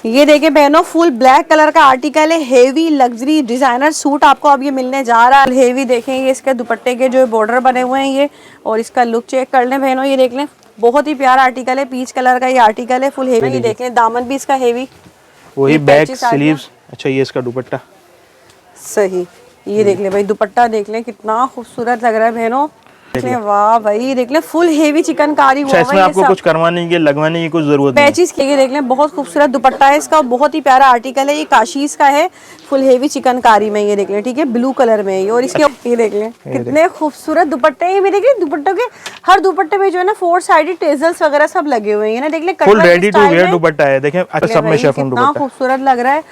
ये देखिए बहनों, फुल ब्लैक कलर का आर्टिकल है, हेवी लग्जरी डिजाइनर सूट आपको अब ये मिलने जा रहा है। हेवी देखें, ये इसके दुपट्टे के जो बॉर्डर बने हुए हैं ये, और इसका लुक चेक कर लें बहनों, ये देख लें, बहुत ही प्यारा आर्टिकल है, पीच कलर का ये आर्टिकल है, फुल हेवी। ये देख लें, दामन भी इसका हेवी, वही बैक स्लीव्स। अच्छा ये इसका दुपट्टा सही, ये देख ले भाई, दुपट्टा देख ले कितना खूबसूरत लग रहा है बहनों। वाह भाई, देख ले फुल हेवी चिकनकारी हुआ है। इसमें आपको कुछ करवाने की लगवाने की कुछ जरूरत नहीं है। पैचेस के देख ले, बहुत खूबसूरत दुपट्टा है इसका, बहुत ही प्यारा आर्टिकल है, ये काशीज का है, फुल हेवी चिकनकारी में, ये देख ले, ठीक है, ब्लू कलर में ये, और इसके ये देख ले कितने खूबसूरत दुपट्टे हैं। ये देख ले, दुपट्टों के हर दुपट्टे में जो है ना 4 साइडेड टेजल्स वगैरह सब लगे हुए हैं ना, देख ले, फुल रेडी टू वेयर दुपट्टा है, देखें सब में शिफॉन दुपट्टा, खूबसूरत लग रहा है,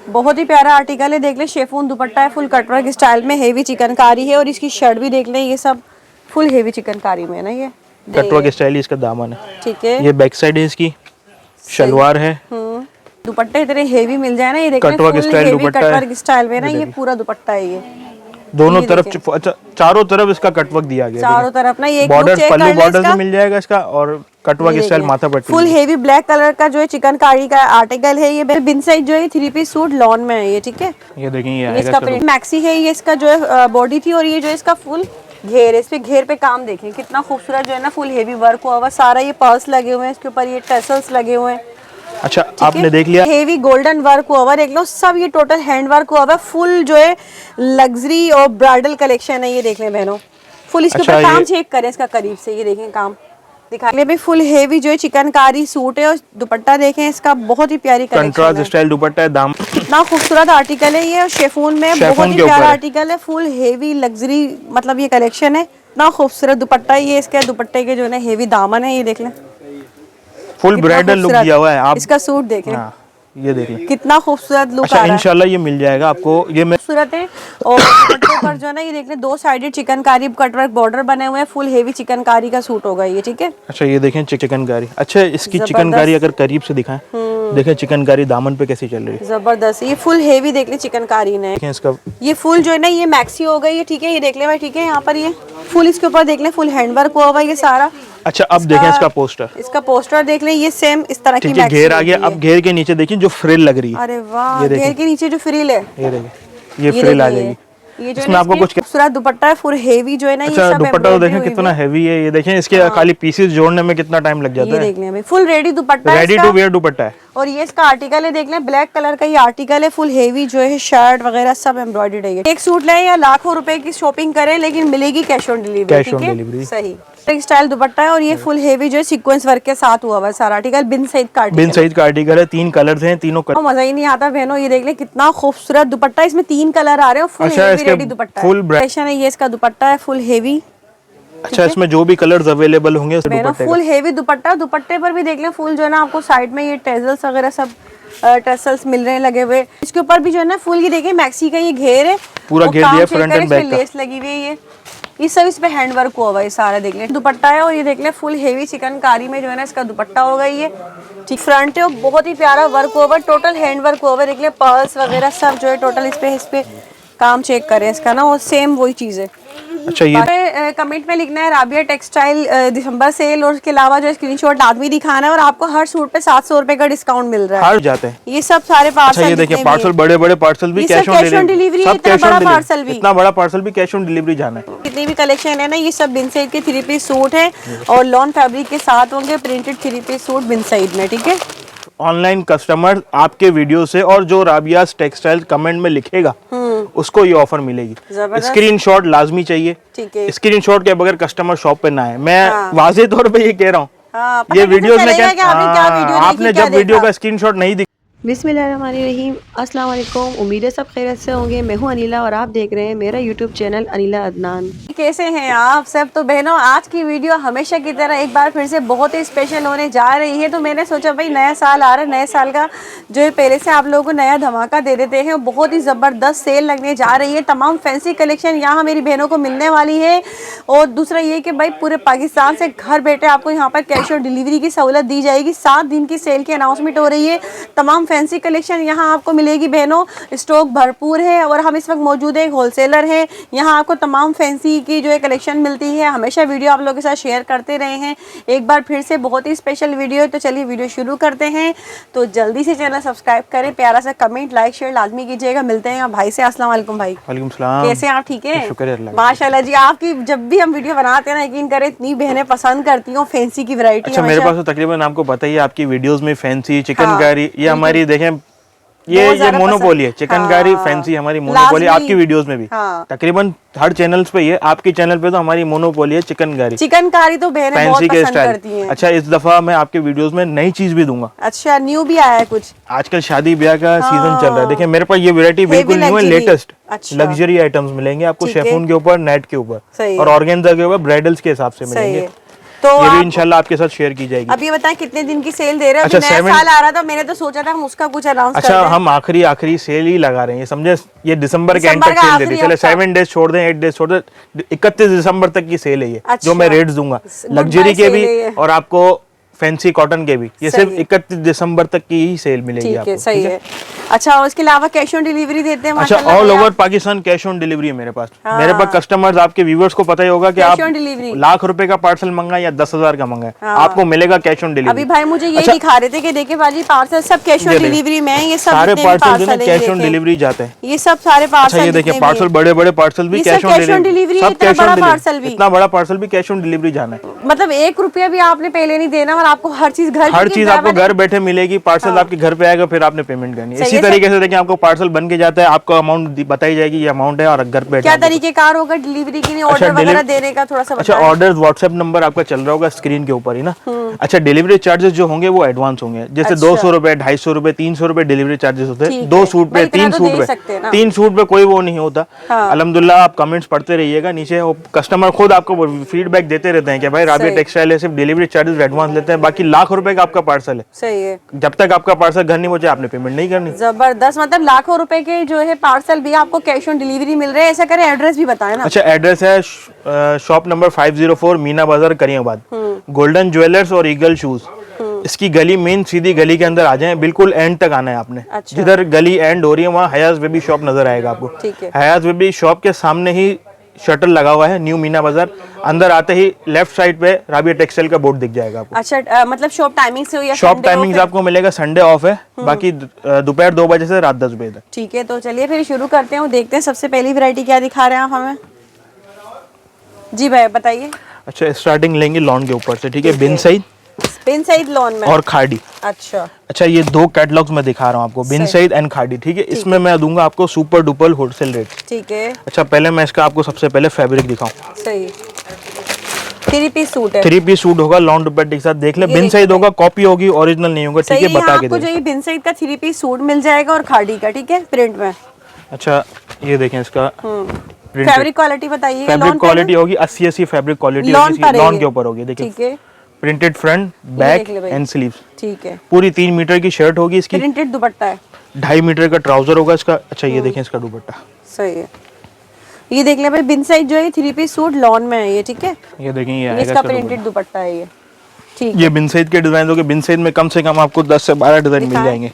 बहुत ही प्यारा आर्टिकल है। देख ले, शिफॉन दुपट्टा है, फुल कटवर्क स्टाइल में, हेवी चिकनकारी है, और इसकी शर्ट भी देख ले, ये सब फुल हेवी चिकनकारी में है ना, ये कटवर्क स्टाइल इसका दामन है, ठीक है, ये बैक साइड है इसकी, शलवार है। दुपट्टे इतने हेवी मिल जाए ना, ये देखिए कटवर्क स्टाइल दुपट्टा है, कटवर्क स्टाइल में ना, ये पूरा दुपट्टा है, ये दोनों तरफ, अच्छा चारों तरफ इसका कटवर्क दिया गया है, चारों तरफ ना, ये बॉर्डर पल्लू बॉर्डर भी मिल जाएगा इसका, और कटवर्क स्टाइल माथा पट्टी, फुल हेवी ब्लैक कलर का जो है चिकनकारी का आर्टिकल है, ये बिन साइड जो है 3 पीस सूट लॉन में है ये, ठीक है, ये देखिए ये इसका प्रिंट मैक्सी है, ये इसका जो है बॉडी थी, और ये जो इसका फुल घेर, इस पे घेर पे काम देखें कितना खूबसूरत जो है ना, फुल हेवी वर्क हुआ हुआ, सारा ये पर्स लगे हुए हैं, इसके ऊपर ये टैसल्स लगे हुए हैं। अच्छा आपने देख लिया, हेवी गोल्डन वर्क हुआ हुआ, देख लो सब, ये टोटल हैंड वर्क हुआ हुआ, फुल जो है लग्जरी और ब्राइडल कलेक्शन है, ये देख लें बहनों, फुल इसके ऊपर काम चेक करें इसका करीब से, ये देखें काम दिखाने में, फुल हेवी जो है चिकनकारी सूट है, और दुपट्टा देखें इसका, बहुत ही प्यारी कंट्रास्ट स्टाइल दुपट्टा है, दाम कितना खूबसूरत आर्टिकल है ये, और शिफॉन में बहुत ही प्यारा आर्टिकल है, फुल हेवी लग्जरी मतलब ये कलेक्शन है, इतना खूबसूरत दुपट्टा है ये, इसके दुपट्टे के जो है ना हेवी दामन है, ये देख लें, फुल ब्राइडल लुक दिया हुआ है, आप इसका सूट देखें, ये देखिए कितना खूबसूरत लुक आ रहा है। इंशाल्लाह ये मिल जाएगा आपको, ये खूबसूरत है, और दुपट्टे पर जो है ना ये देख ले, 2 साइडेड चिकनकारी कटवर्क बॉर्डर बने हुए हैं, फुल हेवी चिकनकारी का सूट होगा ये, ठीक है। अच्छा ये देखें चिकनकारी, अच्छा इसकी चिकनकारी अगर करीब से दिखाएं, देखें चिकनकारी दामन पे कैसी चल रही है, जबरदस्त, ये फुल हेवी देख ले चिकनकारी ने, देखें इसका, ये फुल जो है ना ये मैक्सी हो गई है, ठीक है, ये देख ले भाई, ठीक है, यहाँ पर ये फुल इसके ऊपर देख ले, फुल हैंडवर्क हुआ हुआ ये सारा। अच्छा अब देखें इसका पोस्टर देख लें, ये सेम इस तरह की घेर आ गया, अब घेर के नीचे देखिए जो फ्रिल लग रही है, अरे वाह, घेर के नीचे जो फ्रिल है, ये देखिए, ये फ्रिल आ जाएगी, ये जो इसमें आपको कुछ खूबसूरत दुपट्टा है, फुल हेवी जो है ना, अच्छा, ये सब दुपट्टा तो देखें कितना हेवी है, ये देखें इसके खाली पीसेस जोड़ने में कितना टाइम लग जाता है, देख लें फुल रेडी दुपट्टा, रेडी टू वेयर दुपट्टा है, और ये इसका आर्टिकल है, देख लें ब्लैक कलर का ये आर्टिकल है, फुल हेवी जो है शर्ट वगैरह सब एम्ब्रॉयडर्ड है। एक सूट लें या लाखों रुपए की शॉपिंग करें, लेकिन मिलेगी कैश ऑन डिलीवरी, सही स्टाइल दुपट्टा है, और ये फुल हेवी जो है सीक्वेंस वर्क के साथ हुआ हुआ है सारा आर्टिकल, बिन साइज का आर्टिकल है, 3 कलर्स हैं, तीनों कलर मजा ही नहीं आता बहनों, ये देख ले कितना खूबसूरत दुपट्टा, इसमें 3 कलर आ रहे हैं, फुल हेवी रेडी दुपट्टा है, फुल फैशन है ये, इसका दुपट्टा है फुल हेवी। अच्छा इसमें जो भी कलर्स अवेलेबल होंगे फुल हेवी दुपट्टा, दुपट्टे पर भी देख लें फुल जो है ना आपको साइड में ये टेजल्स वगैरह सब टसल्स मिल रहे हैं लगे हुए, इसके ऊपर भी जो है ना फुल ये देखिए मैक्सी का ये घेर है, पूरा घेर दिया फ्रंट एंड बैक का, लेस लगी हुई है, ये सब इस पे हैंड वर्क हुआ हुआ है सारा, देख ले दुपट्टा है, और ये देख ले फुल हेवी चिकनकारी में जो है ना इसका दुपट्टा होगा ये, ठीक फ्रंट है, और बहुत ही प्यारा वर्क हुआ हुआ, टोटल हैंड वर्क हुआ हुआ, देख ले पर्स वगैरह सब जो है टोटल इस पे काम चेक करें इसका ना, वो सेम वही चीज है। अच्छा ये कमेंट में लिखना है राबिया टेक्सटाइल दिसंबर सेल, और उसके अलावा जो स्क्रीनशॉट आदमी दिखाना है, और आपको हर सूट पे 700 रुपए का डिस्काउंट मिल रहा है, हर जाते हैं ये सब सारे पार्सल। अच्छा ये देखिए पार्सल, बड़े बड़े पार्सल भी कैश ऑन डिलीवरी, इतना बड़ा पार्सल भी, इतना बड़ा पार्सल भी कैश ऑन डिलीवरी जाना है। जितनी भी कलेक्शन है ना ये सब बिन साइड के 3 पीस सूट है, और लॉन फैब्रिक के साथ होंगे प्रिंटेड 3 पीस सूट बिन साइड में, ठीक है। ऑनलाइन कस्टमर आपके वीडियो से, और जो राबिया टेक्सटाइल कमेंट में लिखेगा उसको ये ऑफर मिलेगी, स्क्रीनशॉट लाजमी चाहिए, ठीक है, स्क्रीनशॉट के बगैर कस्टमर शॉप पे ना आए, मैं वाज़ेह तौर पे ये कह रहा हूँ, ये वीडियोस में आपने जब वीडियो का स्क्रीनशॉट नहीं बिस्मिल्लाहिर्रहमानिर्रहीम, अस्सलाम वालेकुम, उम्मीद है सब खैरियत से होंगे। मैं हूं अनीला और आप देख रहे हैं मेरा यूट्यूब चैनल अनीला अदनान। कैसे हैं आप सब? तो बहनों आज की वीडियो हमेशा की तरह एक बार फिर से बहुत ही स्पेशल होने जा रही है। तो मैंने सोचा भाई नया साल आ रहा है, नए साल का जो है पहले से आप लोगों को नया धमाका दे देते हैं। बहुत ही ज़बरदस्त सेल लगने जा रही है, तमाम फैंसी कलेक्शन यहाँ मेरी बहनों को मिलने वाली है। और दूसरा ये कि भाई पूरे पाकिस्तान से घर बैठे आपको यहाँ पर कैश ऑन डिलीवरी की सहूलत दी जाएगी। 7 दिन की सेल की अनाउंसमेंट हो रही है, तमाम फैंसी कलेक्शन यहाँ आपको मिलेगी बहनों, स्टॉक भरपूर है और हम इस वक्त मौजूद है, एक होलसेलर है, यहाँ आपको तमाम फैंसी की जो है कलेक्शन मिलती है। हमेशा वीडियो आप लोगों के साथ शेयर करते रहे हैं, एक बार फिर से बहुत ही स्पेशल वीडियो है। तो चलिए वीडियो शुरू करते हैं। तो जल्दी से चैनल सब्सक्राइब करें, प्यारा सा कमेंट लाइक शेयर लाजमी कीजिएगा। मिलते हैं भाई से। अस्सलाम वालेकुम भाई। वालेकुम सलाम। कैसे हैं आप? ठीक है, शुक्र माशाल्लाह जी। आपकी जब भी हम वीडियो बनाते हैं ना, यकीन करें इतनी बहनें पसंद करती हूँ फैंसी की वैरायटी। अच्छा, मेरे पास तो तकरीबन आपको पता ही है, आपकी वीडियोस में फैंसी चिकनकारी, ये हमारी देखें ये मोनोपोली है। चिकनकारी फैंसी हमारी मोनोपोली, आपकी वीडियोस में भी तकरीबन हर चैनल्स पे ये, आपकी चैनल पे तो हमारी मोनोपोली है चिकनकारी तो बहनें बहुत पसंद करती हैं। अच्छा, इस दफा मैं आपके वीडियोस में नई चीज भी दूंगा। अच्छा, न्यू भी आया है कुछ? आजकल शादी ब्याह का सीजन चल रहा है। देखिए मेरे पास ये वैरायटी बिल्कुल न्यू है, लेटेस्ट लग्जरी आइटम्स मिलेंगे आपको, शेफून के ऊपर, नेट के ऊपर और ऑर्गेन्जा के ऊपर, ब्राइडल्स के हिसाब से मिलेंगे। तो ये भी इंशाल्लाह आपके साथ शेयर की जाएगी। अब ये बताएं कितने दिन की सेल दे रहे हैं? अच्छा, नया साल आ रहा था, मैंने तो सोचा था हम उसका कुछ अनाउंस कर दें। अच्छा, हम आखिरी सेल ही लगा रहे हैं, समझे? ये दिसंबर के एंड तक सेल दे रही है। चले 7 डेज छोड़ दें, 8 डेज छोड़ दें, 31 दिसंबर तक की सेल है ये। जो मैं रेट्स दूंगा लग्जरी के भी और आपको फैंसी कॉटन के भी, ये सिर्फ 31 दिसंबर तक की ही सेल मिलेगी आपको। सही है। अच्छा, और इसके अलावा कैश ऑन डिलीवरी देते हैं? अच्छा, all over Pakistan cash on delivery है मेरे पास। मेरे पास कस्टमर्स, आपके व्यूवर्स को पता ही होगा कि आप लाख रुपए का पार्सल मंगाए या 10,000 का मंगाए, आपको मिलेगा कैश ऑन डिलीवरी। अभी भाई मुझे ये दिखा रहे थे कि देखिए बाजी पार्सल सब कैश ऑन डिलीवरी में है। ये सब सारे पार्सल कैश ऑन डिलीवरी जाते हैं, ये सब सारे पार्सल। ये देखिए पार्सल, बड़े बड़े पार्सल भी कैश ऑन डिलीवरी, सब कैश ऑन डिलीवरी। इतना बड़ा पार्सल भी कैश ऑन डिलीवरी जाना है, मतलब 1 रुपया भी आपने पहले नहीं देना और आपको हर चीज आपको घर बैठे मिलेगी। पार्सल आपके घर पे आएगा, फिर आपने पेमेंट करनी है। इसी तरीके से देखिए आपको पार्सल बन के जाता है, आपको अमाउंट बताई जाएगी, ये अमाउंट है, और घर पे क्या तरीकेकार होगा डिलीवरी के लिए, ऑर्डर वगैरह देने का थोड़ा सा? अच्छा, ऑर्डर व्हाट्सएप नंबर आपका चल रहा होगा स्क्रीन के ऊपर ही ना। अच्छा, डिलीवरी चार्जेस जो होंगे वो एडवांस होंगे, जैसे 200 रुपए, 250 रुपए, 300 रुपए डिलीवरी चार्जेस होते हैं। 2 सूट पे, 3 सूट पे कोई वो नहीं होता। अल्हम्दुलिल्लाह, आप कमेंट्स पढ़ते रहिएगा नीचे, कस्टमर खुद आपको फीडबैक देते रहते हैं कि भाई राबिया टेक्सटाइल है, सिर्फ डिलीवरी चार्जेस एडवांस लेते हैं, बाकी लाख रुपए का आपका पार्सल है। सही है। जब तक आपका पार्सल घर नहीं पहुंचे आपने पेमेंट नहीं करनी। जबरदस्त, मतलब लाखों रुपए के जो है पार्सल भी आपको कैश ऑन डिलीवरी मिल रहे हैं। ऐसा करें, एड्रेस भी बताएं ना। अच्छा, एड्रेस है शॉप नंबर 504 मीना बाजार करीमाबाद, गोल्डन ज्वेलर्स और ईगल शूज। इसकी गली, मेन सीधी गली के अंदर आ जाएं, बिल्कुल एंड तक आना है आपने। अच्छा। जिधर गली एंड हो रही है वहाँ हयाज बेबी शॉप नजर आएगा आपको। हयाज बेबी शॉप के सामने ही शटर लगा हुआ है, न्यू मीना बाजार। अंदर आते ही लेफ्ट साइड पे राबिया टेक्सटाइल का बोर्ड दिख जाएगा आपको। अच्छा, मतलब शॉप टाइमिंग से या शॉप टाइमिंग आपको मिलेगा, संडे ऑफ है, बाकी दोपहर 2 बजे से रात 10 बजे तक। ठीक है, तो चलिए फिर शुरू करते हैं, देखते हैं सबसे पहली वैरायटी क्या दिखा रहे हैं आप हमें। जी भाई बताइए। अच्छा, स्टार्टिंग लेंगे लॉन के ऊपर से, ठीक है? बिन सईद लॉन में और खाड़ी। अच्छा, ये 2 कैटलॉग्स में दिखा रहा हूँ आपको, बिन सईद एंड खाड़ी, ठीक है? इसमें मैं दूंगा आपको सुपर डुपर होलसेल रेट, ठीक है? अच्छा, पहले मैं इसका आपको सबसे पहले फैब्रिक दिखाऊं। सही, 3 पीस सूट है। 3 पीस सूट होगा, लॉन दुपट्टे के साथ। देख ले, बिन सईद होगा, कॉपी होगी, ओरिजिनल नहीं होगा, ठीक है? बता के आपको जो ये बिन सईद का 3 पीस सूट मिल जाएगा और खाड़ी का, ठीक है, प्रिंट में। अच्छा, ये देखें इसका फैब्रिक क्वालिटी बताइए। फैब्रिक क्वालिटी होगी 80 फैब्रिक क्वालिटी होगी, लॉन के ऊपर होगी। देखिए, ठीक है, printed front, back and sleeves, ठीक है? पूरी 3 मीटर की शर्ट होगी इसकी, प्रिंटेड दुपट्टा है, 2.5 मीटर का ट्राउजर होगा इसका। अच्छा, ये देखें इसका दुपट्टा। सही है, ये देख ले भाई, बिन साइड जो है 3 पीस सूट लॉन में है ये, ठीक है? ये देखें, ये आएगा इसका प्रिंटेड दुपट्टा है ये, ठीक है? ये बिन सईद के डिजाइन होंगे, बिन सईद में कम से कम आपको 10 से 12 डिजाइन मिल जाएंगे।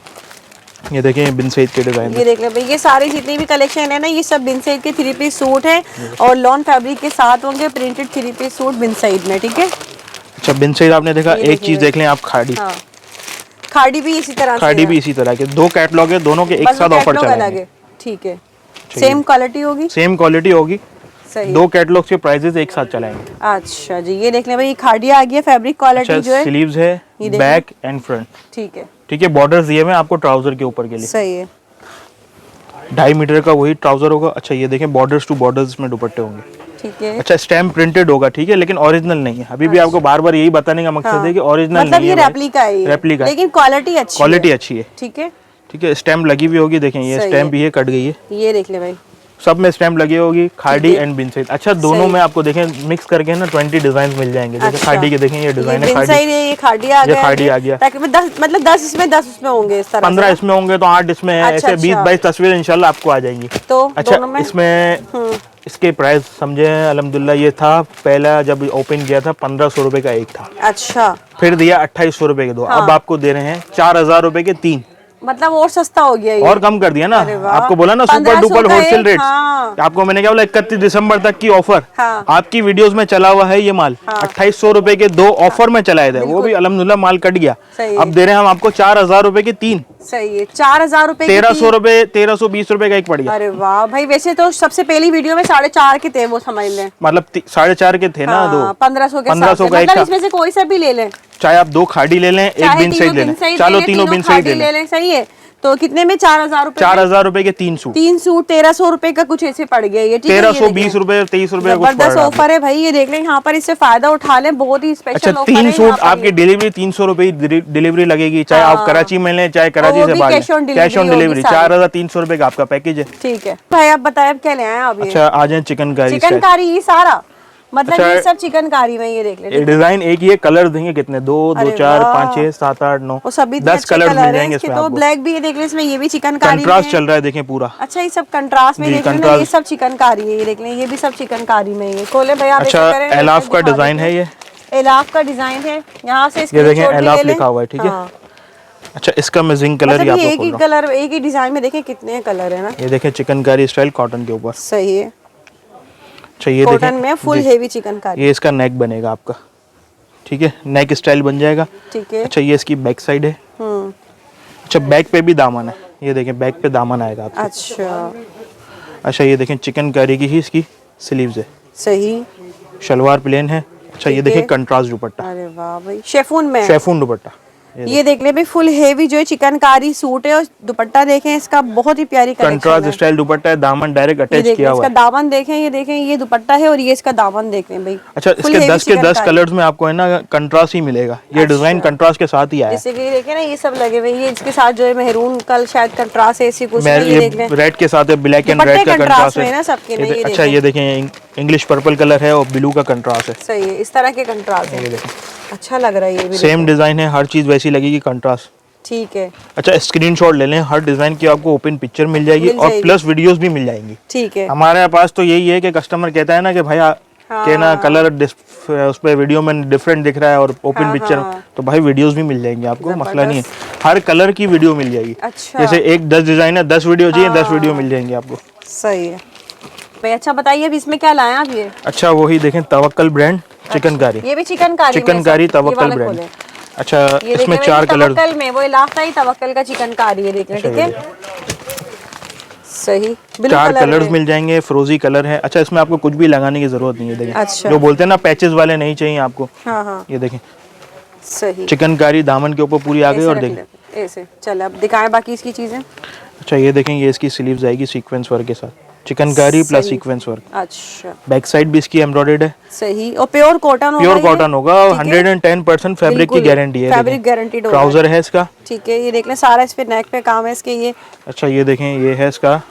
ये देखें, ये बिन सईद के डिजाइन, ये देख ले भाई, ये सारे जितनी भी कलेक्शन है ना, ये सब बिन सईद के 3 पीस सूट है और लॉन फैब्रिक के साथ होंगे, प्रिंटेड 3 पीस सूट बिन सईद में, ठीक है? अच्छा, बिन सईद आपने देखा। एक चीज देख लें आप, खाड़ी। खाड़ी भी इसी तरह, खाड़ी भी इसी तरह के 2 कैटलॉग है, दोनों के एक साथ ऑफर चलेंगे, ठीक है? सेम क्वालिटी होगी, सेम क्वालिटी होगी, 2 कैटलॉग के प्राइसेस एक साथ चलाएंगे। अच्छा जी, ये देख लें भाई, ये खाड़ी आ गई, फैब्रिक क्वालिटी जो है, स्लीव्स है, बैक एंड फ्रंट, ठीक है? ठीक है, बॉर्डर्स दिए हुए आपको ट्राउजर के ऊपर के लिए। सही है, 2.5 मीटर का वही ट्राउजर होगा। अच्छा, ये देखें, बॉर्डर्स टू बॉर्डर्स में दुपट्टे होंगे, ठीक है? अच्छा, स्टैम्प प्रिंटेड होगा, ठीक है, लेकिन ओरिजिनल नहीं है। अभी भी आपको बार बार यही बताने का मकसद है कि ओरिजिनल मतलब ये रेप्लिका है, रेप्लिका, लेकिन क्वालिटी अच्छी है, ठीक है? ठीक है, स्टैम्प लगी हुई होगी, देखें ये स्टैम्प भी है, कट गई है, ये देख ले भाई, सब में स्टैम्प लगी होगी, खाड़ी एंड बिन सईद। अच्छा, दोनों में आपको देखें मिक्स करके ना 20 डिजाइन मिल जाएंगे। जैसे खाड़ी के देखें, ये डिजाइन है, ये खाड़ी आ गया, खाड़ी आ गया, मतलब 10 इसमें 10 उसमें होंगे, इस तरह 15 इसमें होंगे तो 8 इसमें है, ऐसे 20-22 तस्वीरें इंशाल्लाह आपको आ जाएंगी। तो अच्छा, इसमें इसके प्राइस समझे, अल्हम्दुलिल्लाह ये था पहला जब ओपन किया था 1500 रुपए का एक था। अच्छा, फिर दिया 2800 रुपए के 2, अब आपको दे रहे हैं 4000 रुपए के 3। मतलब और सस्ता हो गया ये। और कम कर दिया ना, अरे वाह। आपको बोला ना सुपर 1500 डुपर का होलसेल एक, रेट। हाँ। आपको मैंने क्या बोला 31 दिसंबर तक की ऑफर। हाँ। आपकी वीडियोस में चला हुआ है ये माल। 2800 रुपए के 2 ऑफर में चलाए थे, वो भी अल्हम्दुलिल्लाह माल कट गया। अब दे रहे हैं हम आपको 4000 रुपए के 3। सही है, 4000 रुपए 1300 रुपए, 1320 रुपए का एक पड़ गया। अरे वाह भाई, वैसे तो सबसे पहली वीडियो में 4.5 के थे, वो समझ लें, मतलब 4.5 के थे ना दो। 1500 के 1500 साथ, का एक मतलब था। इसमें से कोई सा भी ले लें, चाहे आप 2 खाड़ी ले लें, एक बिन सही ले लें, चलो तीनों बिन सही ले लें। सही है। तो कितने में 4000 रुपए? 4000 रुपए के 3 सूट। 3 सूट 1300 रुपए का कुछ ऐसे पड़ गया ये, ठीक है। 1320 रुपए 23 रुपए कुछ पड़ जबरदस्त रहा है। ऑफर है भाई, ये देख लें यहाँ पर, इससे फायदा उठा लें, बहुत ही स्पेशल अच्छा, ऑफर है। 3 सूट आपकी डिलीवरी 300 रुपए डिलीवरी लगेगी, चाहे आप कराची में लें चाहे कराची से बाहर, कैश ऑन डिलीवरी। 4300 रुपए का आपका पैकेज है। ठीक है भाई, आप बताएं अब क्या ले आए आप? अच्छा, आ जाए चिकनकारी। चिकनकारी ये सारा, मतलब अच्छा, ये सब चिकनकारी में, ये देख ले डिजाइन एक ही है, कलर देंगे कितने, 2 2 4 5 6 7 8 9 वो सभी 10 कलर मिल जाएंगे इसमें तो आपको। ब्लैक भी ये देख ले, इसमें ये भी चिकनकारी कंट्रास्ट चल रहा है, देखें पूरा। अच्छा, ये सब कंट्रास्ट में देख लें, ये सब चिकनकारी है, ये देख लें, ये भी सब चिकनकारी में है। खोले भैया आप। अच्छा, एलाफ का डिजाइन है, ये एलाफ का डिजाइन है, यहाँ से ये देखें एलाफ लिखा हुआ है, ठीक है। अच्छा, इसका मैं जिंक कलर ही आपको एक ही कलर, एक ही डिजाइन में देखें कितने कलर है ना। ये देखें चिकनकारी स्टाइल कॉटन के ऊपर। सही है। अच्छा, ये कॉटन में फुल हेवी चिकनकारी। ये इसका नेक बनेगा आपका, ठीक है, नेक स्टाइल बन जाएगा, ठीक है। अच्छा, ये इसकी बैक साइड है। अच्छा, बैक पे भी दामन है, ये देखें बैक पे दामन आएगा आपको। अच्छा, ये देखें चिकनकारी की ही इसकी स्लीव्स है। सही। शलवार प्लेन है। अच्छा, ये देखें कंट्रास्ट दुपट्टा। अरे वाह भाई, शेफून में, शेफून दुपट्टा। ये देख ले भाई, फुल हेवी जो है चिकनकारी सूट है, और दुपट्टा देखें इसका, बहुत ही प्यारी कंट्रास्ट स्टाइल दुपट्टा है, दामन डायरेक्ट अटैच किया हुआ है। इसका दामन देखें, ये देखें, ये दुपट्टा है और ये इसका दामन देखें भाई। अच्छा, इसके 10 के 10 कलर्स में आपको है ना कंट्रास्ट ही मिलेगा, ये डिजाइन कंट्रास्ट के साथ ही आया है। जैसे कि देखें ना, ये सब लगे हुए, ये इसके साथ जो है मेहरून कल शायद कंट्रास्ट है, ऐसी कुछ ये रेड के साथ है, ब्लैक एंड रेड का कंट्रास्ट है ना सबके में। ये अच्छा, ये देखें इंग्लिश पर्पल कलर है और ब्लू का कंट्रास्ट है। सही है, इस तरह के कंट्रास्ट है, अच्छा लग रहा है। ये भी सेम डिजाइन है, हर चीज वैसी लगेगी, कंट्रास्ट। ठीक है। अच्छा, स्क्रीनशॉट ले लें, हर डिजाइन की आपको ओपन पिक्चर मिल जाएगी और प्लस वीडियोस भी मिल जाएंगी। ठीक है। हमारे पास तो यही है कि कस्टमर कहता है ना कि भाई के ना कलर उस पे वीडियो में डिफरेंट दिख रहा है और ओपन पिक्चर, तो भाई वीडियोस भी मिल जाएंगी आपको, मसला नहीं है, हर कलर की वीडियो मिल जाएगी। अच्छा। जैसे एक 10 डिजाइन है, 10 वीडियो चाहिए, 10 वीडियो मिल जाएंगी आपको। सही है भाई। अच्छा बताइए, अब इसमें क्या लाए आप? ये अच्छा, वही देखें तवक्कल ब्रांड चिकनकारी। ये भी चिकनकारी तवक्कल ब्रांड। अच्छा, इसमें 4 कलर में, वो इलाफा ही तवक्कल का चिकनकारी है, देख लें, ठीक है। सही, 4 कलर्स मिल जाएंगे, फ्रोजी कलर है। अच्छा, इसमें आपको कुछ भी लगाने की जरूरत नहीं है, देखें। अच्छा। जो बोलते हैं ना पैचेस वाले नहीं चाहिए आपको। हाँ। ये देखें, सही, चिकनकारी दामन के ऊपर पूरी आ गई। और देखें ऐसे, चल अब दिखाएं बाकी इसकी चीजें। अच्छा, ये देखें, ये इसकी स्लीव्स आएगी सीक्वेंस वर्क के साथ, चिकनकारी प्लस सीक्वेंस वर्क। अच्छा, बैक साइड भी इसकी एम्ब्रॉयडर्ड है। सही, और प्योर कॉटन होगा। प्योर कॉटन होगा, 110% फैब्रिक की गारंटी है। फैब्रिक गारंटीड होगा। ट्राउजर है इसका, ठीक है, ये देख लें, सारा इस पे नेक पे काम है इसके ये। अच्छा, ये देखें, ये है इसका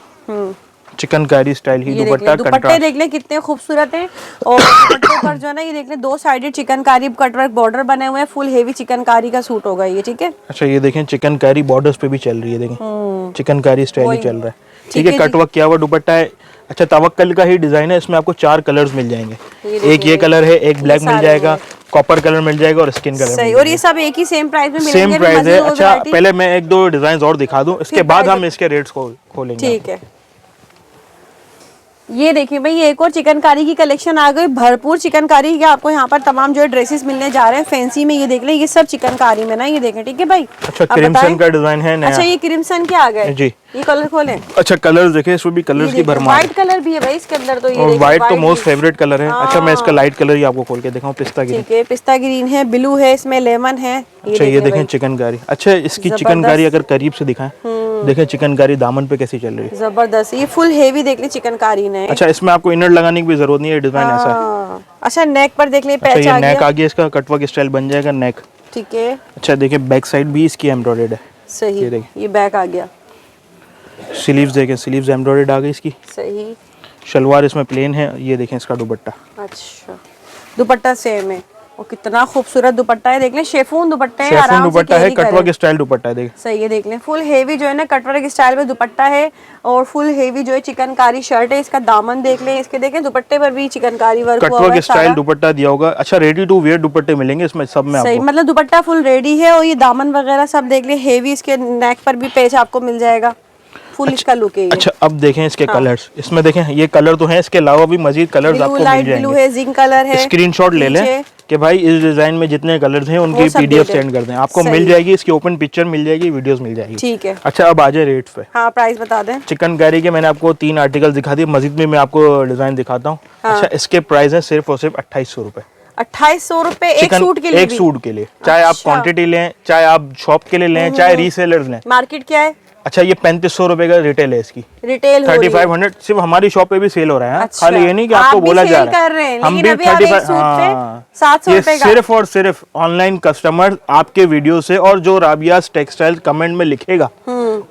चिकनकारी स्टाइल ही दुपट्टा। दुपट्टे देख लें कितने खूबसूरत हैं, और दुपट्टे पर जो है ना, ये देख लें 2 साइडेड चिकनकारी कटवर्क बॉर्डर बने हुए हैं, फुल हेवी चिकनकारी का सूट होगा ये, ठीक है। अच्छा, ये देखें चिकनकारी बॉर्डर्स पे भी चल रही है, देखें चिकनकारी स्टाइल ही चल रहा है, ठीक है, कटवर्क किया हुआ दुपट्टा है। अच्छा, तवक्कल का ही डिजाइन है, इसमें आपको 4 कलर्स मिल जाएंगे, एक ये कलर है, एक ब्लैक मिल जाएगा, कॉपर कलर मिल जाएगा और स्किन कलर। सही, और ये सब एक ही सेम प्राइस में मिलेंगे? सेम प्राइस है। अच्छा, पहले मैं 1-2 डिजाइन और दिखा दूं, इसके बाद हम इसके रेट्स खोलेंगे। ठीक है। ये देखिए भाई, एक और चिकनकारी की कलेक्शन आ गई, भरपूर चिकनकारी के आपको यहाँ पर तमाम जो है ड्रेसेस मिलने जा रहे हैं फैंसी में। ये देख लें, ये सब चिकनकारी में ना, ये देखें, ठीक है भाई। अच्छा, क्रिम्सन का डिजाइन है नया। अच्छा, ये क्रिम्सन के आ गए जी, ये कलर खोलें। अच्छा, कलर्स देखें, इसमें भी कलर्स की भरमार। व्हाइट कलर भी है भाई इसके अंदर, तो ये और व्हाइट तो मोस्ट फेवरेट कलर है। अच्छा, मैं इसका लाइट कलर ही आपको खोल के दिखाऊं, पिस्ता ग्रीन। ठीक है, पिस्ता ग्रीन है, ब्लू है, इसमें लेमन है। अच्छा, ये देखें चिकनकारी। अच्छा, इसकी चिकनकारी अगर करीब से दिखाएं, देखें चिकनकारी दामन पे कैसी चल रही है, जबरदस्त, ये फुल हेवी देख ले चिकनकारी ने। अच्छा, इसमें आपको इनर लगाने की भी जरूरत नहीं है, डिजाइन ऐसा है। अच्छा, नेक पर देख ले, पैच आ गया। नेक आ गया, इसका कटवर्क स्टाइल बन जाएगा नेक, ठीक है। अच्छा, देखिए बैक साइड भी इसकी एम्ब्रॉयडर्ड है। सही, ये बैक आ गया। स्लीव्स देखें, स्लीव्स एम्ब्रॉयडर्ड आ गई इसकी। सही, शलवार इसमें प्लेन है, ये देखें इसका दुपट्टा। अच्छा, दुपट्टा सेम है। और कितना खूबसूरत दुपट्टा है, देख लें शेफून दुपट्टे हैं, शेफून आराम से दुपट्टा है, कैरी करें। कटवर्क स्टाइल दुपट्टा है, देखिए सही है, देख लें फुल हेवी जो है ना कटवर्क स्टाइल में दुपट्टा है और फुल हेवी जो है चिकनकारी शर्ट है। इसका दामन देख लें, इसके देखें दुपट्टे पर भी चिकनकारी वर्क हुआ हुआ है कटवर्क स्टाइल सारा। दुपट्टा दिया होगा। अच्छा रेडी टू वेयर दुपट्टे मिलेंगे इसमें सब में सही, आपको। मतलब दुपट्टा फुल रेडी है और ये दामन वगैरह सब देख लें हेवी, इसके नेक पर भी पेच आपको मिल जाएगा, फुल इसका लुक है ये। अच्छा अब देखें इसके कलर्स, इसमें देखें ये कलर तो है, इसके अलावा भी मजीद कलर्स आपको मिल लाइट ब्लू जाएंगे। है, जिंक कलर है। स्क्रीनशॉट ले लें कि भाई इस डिजाइन में जितने कलर्स हैं उनकी वो सब पीडीएफ दे दें। सेंड कर दें, आपको सही। मिल जाएगी, इसकी ओपन पिक्चर मिल जाएगी, वीडियोस मिल जाएगी। ठीक है। अच्छा अब आ जाए रेट्स पे। हाँ प्राइस बता दें। चिकनकारी के मैंने आपको 3 आर्टिकल दिखा दिए, मजीद में मैं आपको डिजाइन दिखाता हूँ। हाँ। अच्छा इसके प्राइस है सिर्फ और सिर्फ 2800 रुपए। 2800 रुपए एक सूट के लिए? एक सूट के लिए, चाहे आप अच्छा। क्वांटिटी लें, चाहे आप शॉप के लिए लें, चाहे रीसेलर्स लें। मार्केट क्या है? अच्छा ये 3500 रुपए का रिटेल है इसकी, रिटेल हो रही है। 3500 सिर्फ हमारी शॉप पे भी सेल हो रहा है। अच्छा। खाली ये नहीं कि आप आपको भी बोला सेल जा रहा कर रहे हैं, हम लेकिन भी अभी आप एक 35 सूट पे हाँ। 700 ये रुपए का। सिर्फ और सिर्फ ऑनलाइन कस्टमर आपके वीडियो से और जो राबियास टेक्सटाइल कमेंट में लिखेगा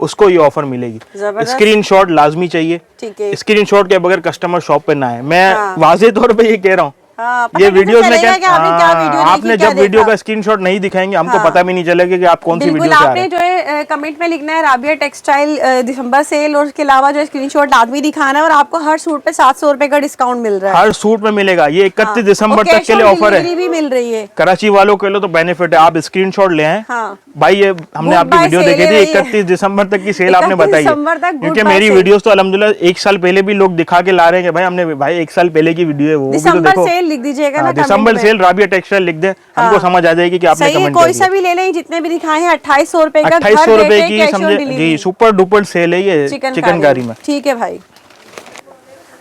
उसको ये ऑफर मिलेगी। जबरदस्त। स्क्रीनशॉट लाजमी चाहिए, ठीक है। स्क्रीनशॉट के बगैर कस्टमर शॉप पे ना आए। मैं हाँ। वाजे तौर पे ये कह रहा हूँ, हाँ, पता ये कैसे वीडियोस में चलेगा कि आपने क्या वीडियो देखी, आपने क्या जब वीडियो देखा? का स्क्रीनशॉट नहीं दिखाएंगे हमको हाँ। पता भी नहीं चलेगा कि आप कौन सी बिल्कुल, वीडियो से आ रहे आपने हैं। जो है कमेंट में लिखना है राबिया टेक्सटाइल दिसंबर सेल, और उसके अलावा जो है स्क्रीनशॉट आदमी दिखाना है, और आपको हर सूट पे 700 रुपए का डिस्काउंट मिल रहा है। हर सूट में मिलेगा, ये 31 दिसंबर और तक के लिए कैश ऑन ऑफर है। डिलीवरी भी मिल रही है। कराची वालों के लिए तो बेनिफिट है, आप स्क्रीनशॉट ले आए। हाँ। भाई ये हमने Good आपकी buy वीडियो sale देखी है थी, भाई ये। 31 दिसंबर तक की सेल आपने 31 बताई है। दिसंबर तक good क्योंकि buy मेरी sale। वीडियोस तो अल्हम्दुलिल्लाह 1 साल पहले भी लोग दिखा के ला रहे हैं कि भाई हमने भाई 1 साल पहले की वीडियो है, वो भी तो दिसंबर देखो। सेल लिख दीजिएगा ना दिसंबर comment में। सेल राबिया टेक्सटाइल लिख दे, हमको समझ आ जाएगी कि आपने सही है, कमेंट कोई कर सा दिया। भी ले लें, जितने भी दिखाए हैं 2800 रुपए का, 2800 घर रुपए बैठे की कैश ऑन समझे डिलीवरी। जी, सुपर डुपर सेल है ये चिकनकारी में। ठीक है भाई।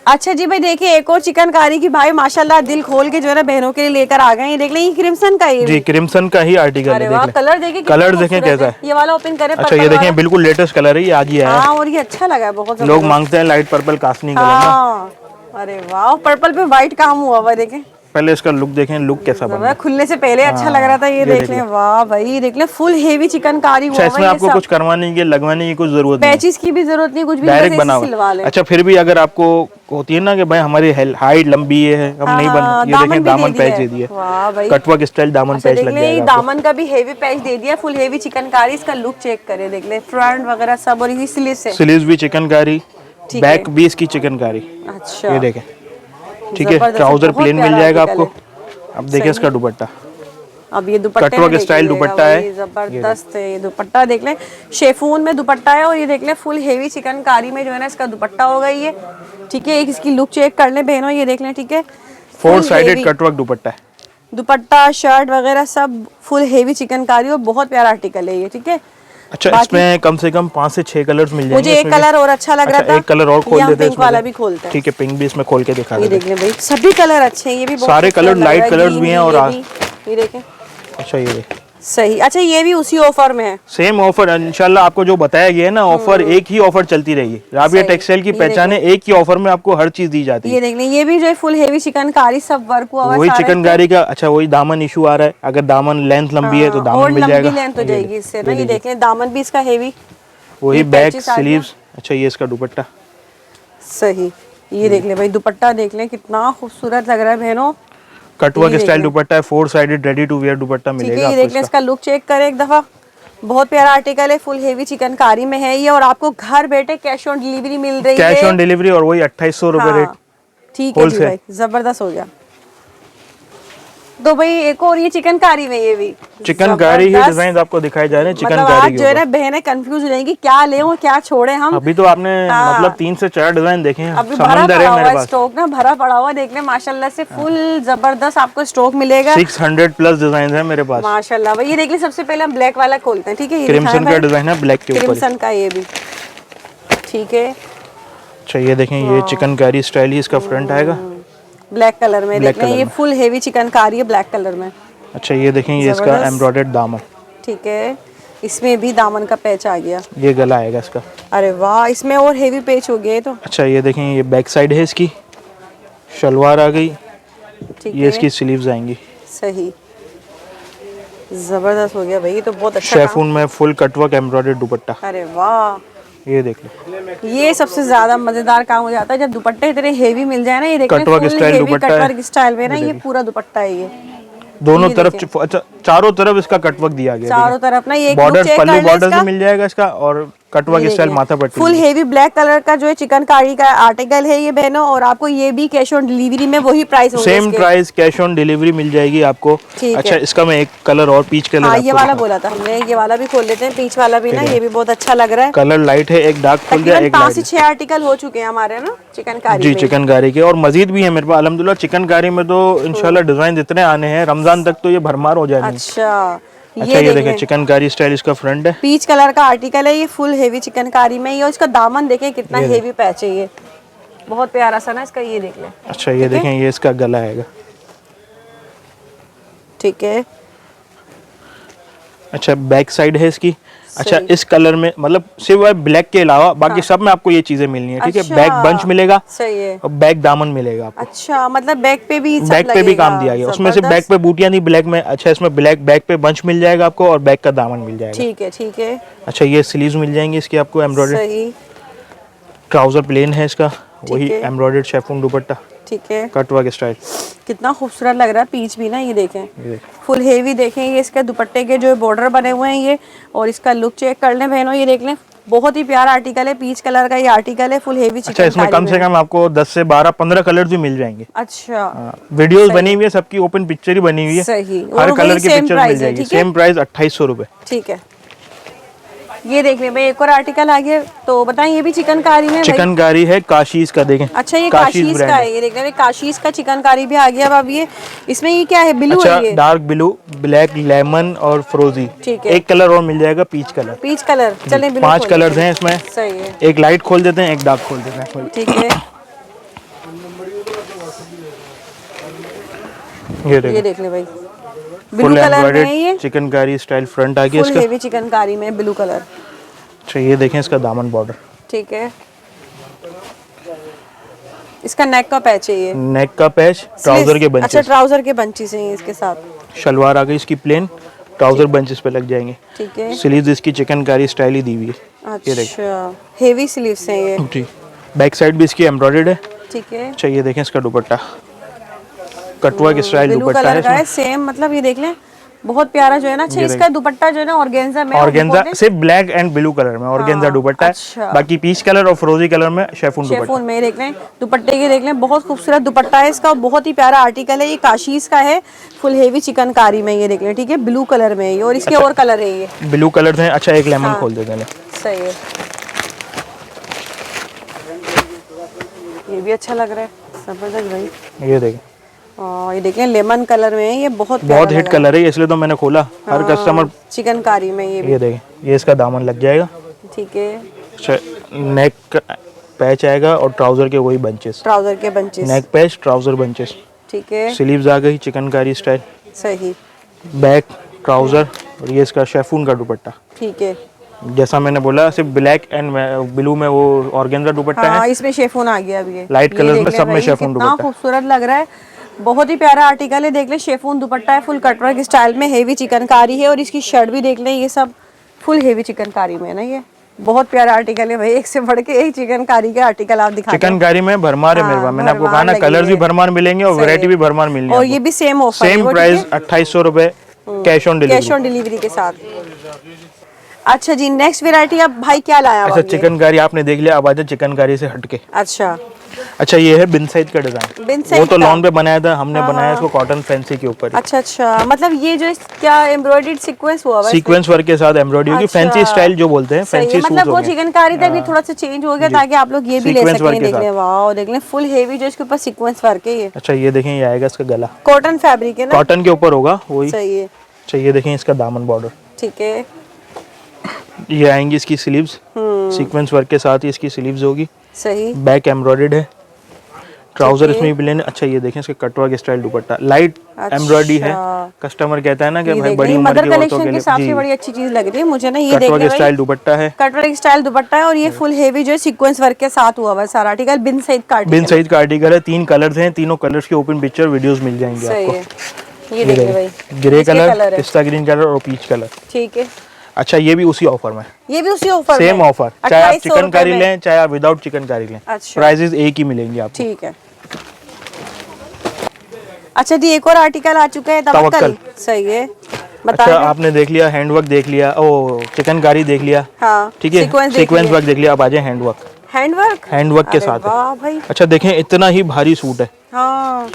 अच्छा जी भाई देखिए एक और चिकनकारी की भाई माशाल्लाह दिल खोल के जो है ना बहनों के लिए लेकर आ गए। ये देख लें, ये क्रिम्सन का ये जी भी। क्रिम्सन का ही आर्टिकल अरे है, वाह, देख कलर देखिए कितना कलर देखें खूबसूरत कैसा है। ये वाला ओपन करें। अच्छा ये देखें बिल्कुल लेटेस्ट कलर है, ये आज ही आया है। हाँ, और ये अच्छा लगा है बहुत। लोग मांगते हैं लाइट पर्पल कास्नी कलर ना। हाँ, अरे वाह, पर्पल पे व्हाइट काम हुआ हुआ है, देखें पहले इसका लुक देखें, लुक कैसा बना है। खुलने से पहले अच्छा लग रहा था। ये देख लें, वाह भाई देख लें, फुल हेवी चिकनकारी हुआ अच्छा हुआ इसमें है। आपको कुछ करवाने की लगवाने की कुछ जरूरत नहीं है, पैचेस की भी जरूरत नहीं, कुछ भी, डायरेक्ट बस बना ऐसे सिलवा हुआ। लें। अच्छा फिर भी अगर आपको होती है ना कि भाई हमारी हाइट लंबी है, हम नहीं बन, ये देखें दामन पैच दे दिया, वाह भाई, कटवर्क स्टाइल दामन अच्छा पैच देख लग लें, ये जाएगा आपको। दामन का भी हेवी पैच दे दिया, फुल हेवी चिकनकारी। इसका लुक चेक करें, देख लें फ्रंट वगैरह सब, और ये स्लीव्स है। स्लीव्स भी चिकनकारी, ठीक बैक भी इसकी चिकनकारी। अच्छा ये देखें, ठीक है, जबरदस्त, ट्राउजर बहुत प्लेन मिल प्यारा जाएगा आर्टिकल आपको। अब देखिए इसका दुपट्टा, अब ये दुपट्टे कटवर्क में स्टाइल देखिएगा दुपट्टा है। भाई, जबरदस्त है ये दुपट्टा। देख लें शेफून में दुपट्टा है, और ये देख लें फुल हेवी चिकनकारी में जो है ना इसका दुपट्टा होगा ये। ठीक है, एक इसकी लुक चेक कर लें बहनों, ये देख लें। ठीक है, 4 full साइडेड heavy कटवर्क दुपट्टा है। दुपट्टा शर्ट वगैरह सब फुल हेवी चिकनकारी, और बहुत प्यारा आर्टिकल है ये। ठीक है, अच्छा इसमें कम से कम 5 से 6 कलर्स मिल जाएंगे। मुझे एक कलर और अच्छा लग रहा था, एक कलर और खोल ये हम देते हैं पिंक वाला इसमें। भी खोलते हैं। ठीक है, पिंक भी इसमें खोल के दिखा ये देते हैं। देख लें भाई, सभी कलर अच्छे हैं, ये भी बहुत सारे खूबसूरत कलर लग रहा है, लाइट कलर्स green भी हैं और ये देखें। अच्छा ये देख सही, अच्छा ये भी उसी ऑफर में है। सेम ऑफर इंशाल्लाह आपको जो बताया गया है ना, ऑफर एक ही ऑफर चलती रही। राबिया टेक्सटाइल की पहचान है, एक ही ऑफर में आपको हर चीज दी जाती है। ये देख लें, ये भी जो है फुल हेवी चिकनकारी सब वर्क हुआ हुआ है वही सारा चिकनकारी का। अच्छा वही दामन इशू आ रहा है, अगर दामन लेंथ लंबी है तो और दामन मिल जाएगा। लंबी लेंथ हो जाएगी इससे ना। ये देख लें, दामन भी इसका हेवी, वही ये बैक patches आ गया। स्लीव्स। अच्छा ये इसका दुपट्टा, सही। ये देख लें भाई, दुपट्टा देख लें कितना खूबसूरत लग रहा है बहनों। कटवर्क स्टाइल दुपट्टा है, 4 साइडेड रेडी टू वेयर दुपट्टा ठीक है, मिलेगा ये देख लें, आपको। इसका लुक चेक करें एक दफा। बहुत प्यारा आर्टिकल है, फुल हेवी चिकनकारी में है ये, और आपको घर बैठे कैश ऑन डिलीवरी मिल रही है। कैश ऑन डिलीवरी, और वही 2800 रुपए रेट। ठीक है जी भाई, जबरदस्त हो गया। तो भाई एक और ये चिकनकारी में, ये भी चिकनकारी ही डिजाइन आपको दिखाए जा रहे हैं। मतलब चिकनकारी आज जो है ना बहनें कंफ्यूज हो जाएंगी क्या लें और क्या छोड़े हम। अभी तो आपने मतलब 3 से 4 डिजाइन देखे हैं, अभी भरा समंदर पड़ा है हुआ मेरे है पास। स्टॉक ना, भरा पड़ा हुआ देख लें माशाल्लाह से, फुल जबरदस्त आपको स्टॉक मिलेगा। 600 प्लस डिजाइन है मेरे पास माशाल्लाह भाई। ये देख लें, सबसे पहले हम ब्लैक वाला खोलते हैं। ठीक है, ये क्रिम्सन का डिजाइन है, ब्लैक के ऊपर। क्रिम्सन का ये भी ठीक है। अच्छा ये देखें, ये चिकनकारी स्टाइल ही इसका फ्रंट आएगा, ब्लैक कलर में। ब्लैक देख लें, कलर ये में। फुल हेवी चिकनकारी है ब्लैक कलर में। अच्छा ये देखें, ये इसका जबरदस्त। एम्ब्रॉयडर्ड दामन। ठीक है, इसमें भी दामन का पैच आ गया। ये गला आएगा इसका। अरे वाह, इसमें और हेवी पैच हो गया है तो। अच्छा ये देखें, ये बैक साइड है इसकी, शलवार आ गई, ठीक ये है, इसकी स्लीव्स आएंगी। सही, जबरदस्त हो गया भाई, ये तो बहुत अच्छा शेफून में फुल कटवर्क एम्ब्रॉयडर्ड दुपट्टा। काम। अरे वाह, ये देख लो, ये सबसे ज्यादा मजेदार काम हो जाता है जब दुपट्टे इतने हेवी मिल जाए ना। ये देखिए cutwork full style heavy dupatta है। कटवर्क स्टाइल में ना, ये पूरा दुपट्टा है ये। दोनों तरफ अच्छा, चारों तरफ इसका कटवर्क दिया गया है। चारों तरफ ना ये बॉर्डर, पल्लू बॉर्डर भी मिल जाएगा इसका, और कटवर्क स्टाइल माथा पट्टी। फुल हेवी ब्लैक कलर का जो है चिकनकारी का आर्टिकल है ये बहनों, और आपको ये भी कैश ऑन डिलीवरी में वही प्राइस होगा, same price cash on delivery मिल जाएगी आपको। अच्छा, इसका मैं एक कलर और पीच कलर, हाँ ये वाला बोला था हमने, ये वाला भी खोल लेते हैं, पीच वाला भी ना, ये भी बहुत अच्छा लग रहा है। कलर लाइट है, एक डार्क खोल दिया, एक 5 से 6 आर्टिकल हो चुके हैं हमारे ना चिकनकारी जी चिकनकारी के, और मजीद भी है मेरे पास अल्हम्दुलिल्लाह। चिकनकारी में तो इंशाल्लाह डिजाइन इतने आने हैं, रमजान तक तो ये भरमार हो जाएंगे। अच्छा ये देखें चिकनकारी स्टाइल इसका फ्रंट है, पीच कलर का आर्टिकल है ये, फुल हेवी चिकनकारी में। ये इसका दामन देखें कितना हेवी पैच है, ये बहुत प्यारा सा ना इसका, ये देख लें। अच्छा ये देखें, ये इसका गला आएगा, ठीक है। अच्छा बैक साइड है इसकी। अच्छा इस कलर में मतलब सिर्फ ब्लैक के अलावा बाकी सब में आपको ये चीजें मिलनी है, ठीक है। बैक बंच मिलेगा, सही है, और बैक दामन मिलेगा आपको। अच्छा मतलब बैक पे भी काम दिया गया, उसमें से बैक पे बूटियां नहीं, ब्लैक में। अच्छा इसमें ब्लैक बैक पे बंच मिल जाएगा आपको, और बैक का दामन मिल जाएगा, ठीक है ठीक है। अच्छा ये स्लीव्स मिल जाएंगे इसकी आपको एम्ब्रॉयडर्ड, सही। ट्राउजर प्लेन है इसका, वही एम्ब्रॉयडर्ड शेफून दुपट्टा, ठीक है, कटवर्क स्टाइल। कितना खूबसूरत लग रहा है पीच भी ना, ये देखें फुल हेवी देखें, ये इसके दुपट्टे के जो बॉर्डर बने हुए हैं ये, और इसका लुक चेक कर लें बहनों, ये देख लें बहुत ही प्यारा आर्टिकल है, पीच कलर का ये आर्टिकल है, फुल हेवी। अच्छा इसमें कम से कम आपको 10 से 12-15 कलर भी मिल जाएंगे। अच्छा वीडियोस बनी हुई है सबकी, ओपन पिक्चर ही बनी हुई है, सही, हर कलर की पिक्चर मिल जाएगी। सेम प्राइस 2800 रुपए, ठीक है। ये देख लें भाई, एक और आर्टिकल आ गया, तो बताएं ये भी चिकनकारी में? चिकनकारी है, काशीज का देखें। अच्छा ये काशीज का है, ये देख रहे हैं काशीज का चिकनकारी भी आ गया। अब ये इसमें ये क्या है, ब्लू अच्छा, है ये? डार्क ब्लू, ब्लैक, लेमन और फ्रोजी, ठीक है। एक कलर और मिल जाएगा, पीच कलर। पीच कलर, चलें 5 कलर्स हैं इसमें, सही है। एक लाइट खोल देते हैं, एक डार्क खोल देते हैं, ठीक है। ये देख ले भाई, ब्लू कलर में है ये, चिकनकारी स्टाइल फ्रंट आ गया इसका, फुल हेवी चिकनकारी में ब्लू कलर। अच्छा ये देखें इसका दामन बॉर्डर, ठीक है। इसका नेक का पैच है ये, नेक का पैच, ट्राउजर के बंचेस। अच्छा ट्राउजर के बंचेस हैं इसके साथ। शलवार आ गई इसकी प्लेन, ट्राउजर बंचेस पे लग जाएंगे, ठीक है। स्लीव्स इसकी चिकनकारी स्टाइल ही दी हुई है। अच्छा हेवी स्लीव्स हैं ये, जी। बैक साइड भी इसकी एम्ब्रॉयडर्ड है, ठीक है। अच्छा ये देखें इसका दुपट्टा, कटवर्क स्टाइल दुपट्टा है, सेम मतलब ये देख लें बहुत प्यारा जो है ना। अच्छा इसका दुपट्टा जो है ना ऑर्गेन्जा में, ऑर्गेन्जा सिर्फ ब्लैक एंड ब्लू कलर में ऑर्गेन्जा दुपट्टा है। अच्छा। बाकी पीच कलर और फ्रोजी कलर में शेफून दुपट्टा। शेफून में देख लें, दुपट्टे के देख लें, बहुत खूबसूरत दुपट्टा है इसका, बहुत ही प्यारा आर्टिकल है ये, काशीज का है, फुल हेवी चिकनकारी में ये देख लें, ठीक है। ब्लू कलर में ये, और इसके और कलर है ये, ब्लू कलर हैं। अच्छा एक लेमन खोल देते हैं, सही है, ये भी अच्छा लग रहा है, जबरदस्त भाई। ये देखें, ये देखें लेमन कलर में है ये, बहुत हिट कलर है, इसलिए तो मैंने खोला। हर कस्टमर चिकनकारी में ये देखें, ये इसका दामन लग जाएगा, ठीक है। अच्छा नेक पैच आएगा, और ट्राउजर के वही बंचेस, ट्राउजर के बंचेस, नेक पैच, ट्राउजर बंचेस, ठीक है। स्लीव्स आ गई चिकनकारी स्टाइल, सही। बैक ट्राउजर, और ये इसका शेफून का दुपट्टा, ठीक है। जैसा मैंने बोला सिर्फ ब्लैक एंड ब्लू में वो ऑर्गेन्जा दुपट्टा है, इसमें शेफून आ गया अभी, लाइट कलर में सब में शेफून दुपट्टा, खूबसूरत लग रहा है, बहुत ही प्यारा आर्टिकल है। देख ले शेफून दुपट्टा है, फुल कटवर्क स्टाइल में, हेवी चिकनकारी है, और इसकी शर्ट भी देख ले, ये सब फुल हेवी चिकनकारी में है ना, ये बहुत प्यारा आर्टिकल है भाई, एक से बढ़ के एक चिकनकारी के आर्टिकल आप दिखा। चिकनकारी में भरमार है मेरे पास, मैंने आपको कहा ना कलर्स भी भरमार मिलेंगे और वैरायटी भी भरमार मिलेंगी, और ये भी सेम ऑफर, सेम प्राइस 2800 रुपए कैश ऑन डिलीवरी के साथ। अच्छा जी नेक्स्ट वैरायटी अब भाई क्या लाया? अच्छा चिकनकारी आपने देख लिया, अब आ जाए चिकनकारी से हटके। अच्छा ये है बिन साइज का डिजाइन, वो तो लॉन पे बनाया था हमने, बनाया इसको कॉटन फैंसी के ऊपर। अच्छा मतलब ये जो क्या एम्ब्रॉयडर्ड सीक्वेंस हुआ है, सीक्वेंस वर्क के साथ एम्ब्रॉयडरी होगी, फैंसी स्टाइल जो बोलते हैं, फैंसी सूट मतलब वो चिकनकारी था भी थोड़ा सा चेंज हो गया ताकि आप लोग ये भी ले सकें। देख लें, वाओ देख लें, फुल हेवी जो इसके ऊपर सीक्वेंस वर्क है ये। अच्छा ये देखें, ये आएगा इसका गला, कॉटन फैब्रिक है ना, कॉटन के ऊपर होगा वही, सही है। अच्छा ये देखें इसका दामन बॉर्डर, ठीक है। ये आएंगी इसकी स्लीव्स, सीक्वेंस वर्क के साथ ही इसकी स्लीव्स होगी, सही। बैक एम्ब्रॉयडर्ड है, ट्राउजर इसमें भी प्लेन। अच्छा ये देखें इसके कटवर्क स्टाइल दुपट्टा, लाइट एम्ब्रॉयडरी है, कस्टमर कहता है ना कि भाई बड़ी उम्र की औरतों के लिए सबसे बड़ी अच्छी चीज लग रही है मुझे ना, ये कटवर्क स्टाइल दुपट्टा है, कटवर्क स्टाइल दुपट्टा है, और ये फुल हेवी जो है सीक्वेंस वर्क के साथ हुआ हुआ है सारा आर्टिकल, बिन साइज का आर्टिकल है। 3 कलर्स हैं, तीनों कलर्स की ओपन पिक्चर वीडियोस मिल जाएंगे आपको। ये देखिए भाई, ग्रे कलर, पिस्ता ग्रीन कलर और पीच कलर, ठीक है। अच्छा ये भी उसी ऑफर में, ये भी उसी ऑफर सेम ऑफर, चाहे आप चिकनकारी लें चाहे आप विदाउट चिकनकारी लें, अच्छा। प्राइसेस एक ही मिलेंगे आपको, ठीक है। अच्छा जी, एक और आर्टिकल आ चुका है, तवक्कल। सही है, अच्छा आपने देख लिया हैंडवर्क, देख लिया ओ चिकनकारी देख लिया, हाँ, ठीक है, सीक्वेंस वर्क देख लिया। अब आ जाए हैंडवर्क के साथ है। भाई अच्छा देखें इतना ही भारी सूट है। हाँ,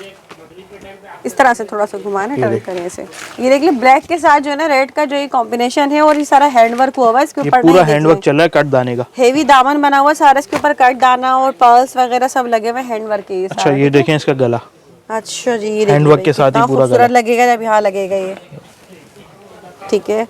इस तरह से थोड़ा सा घुमाना टर्न करने से। ये देख लीजिए ब्लैक के साथ जो है ना रेड का जो ये कॉम्बिनेशन है, और ये सारा हैंडवर्क हुआ हुआ है इसके ऊपर। पूरा हैंडवर्क चल रहा है कट दाने का, हेवी दामन बना हुआ सारा, इसके ऊपर कट दाना और पर्ल्स वगैरह सब लगे हुए हैंडवर्क के। अच्छा ये देखें इसका गला। अच्छा जी, ये हैंडवर्क के साथ ही पूरा गला लगेगा जब यहाँ लगेगा ये, ठीक है।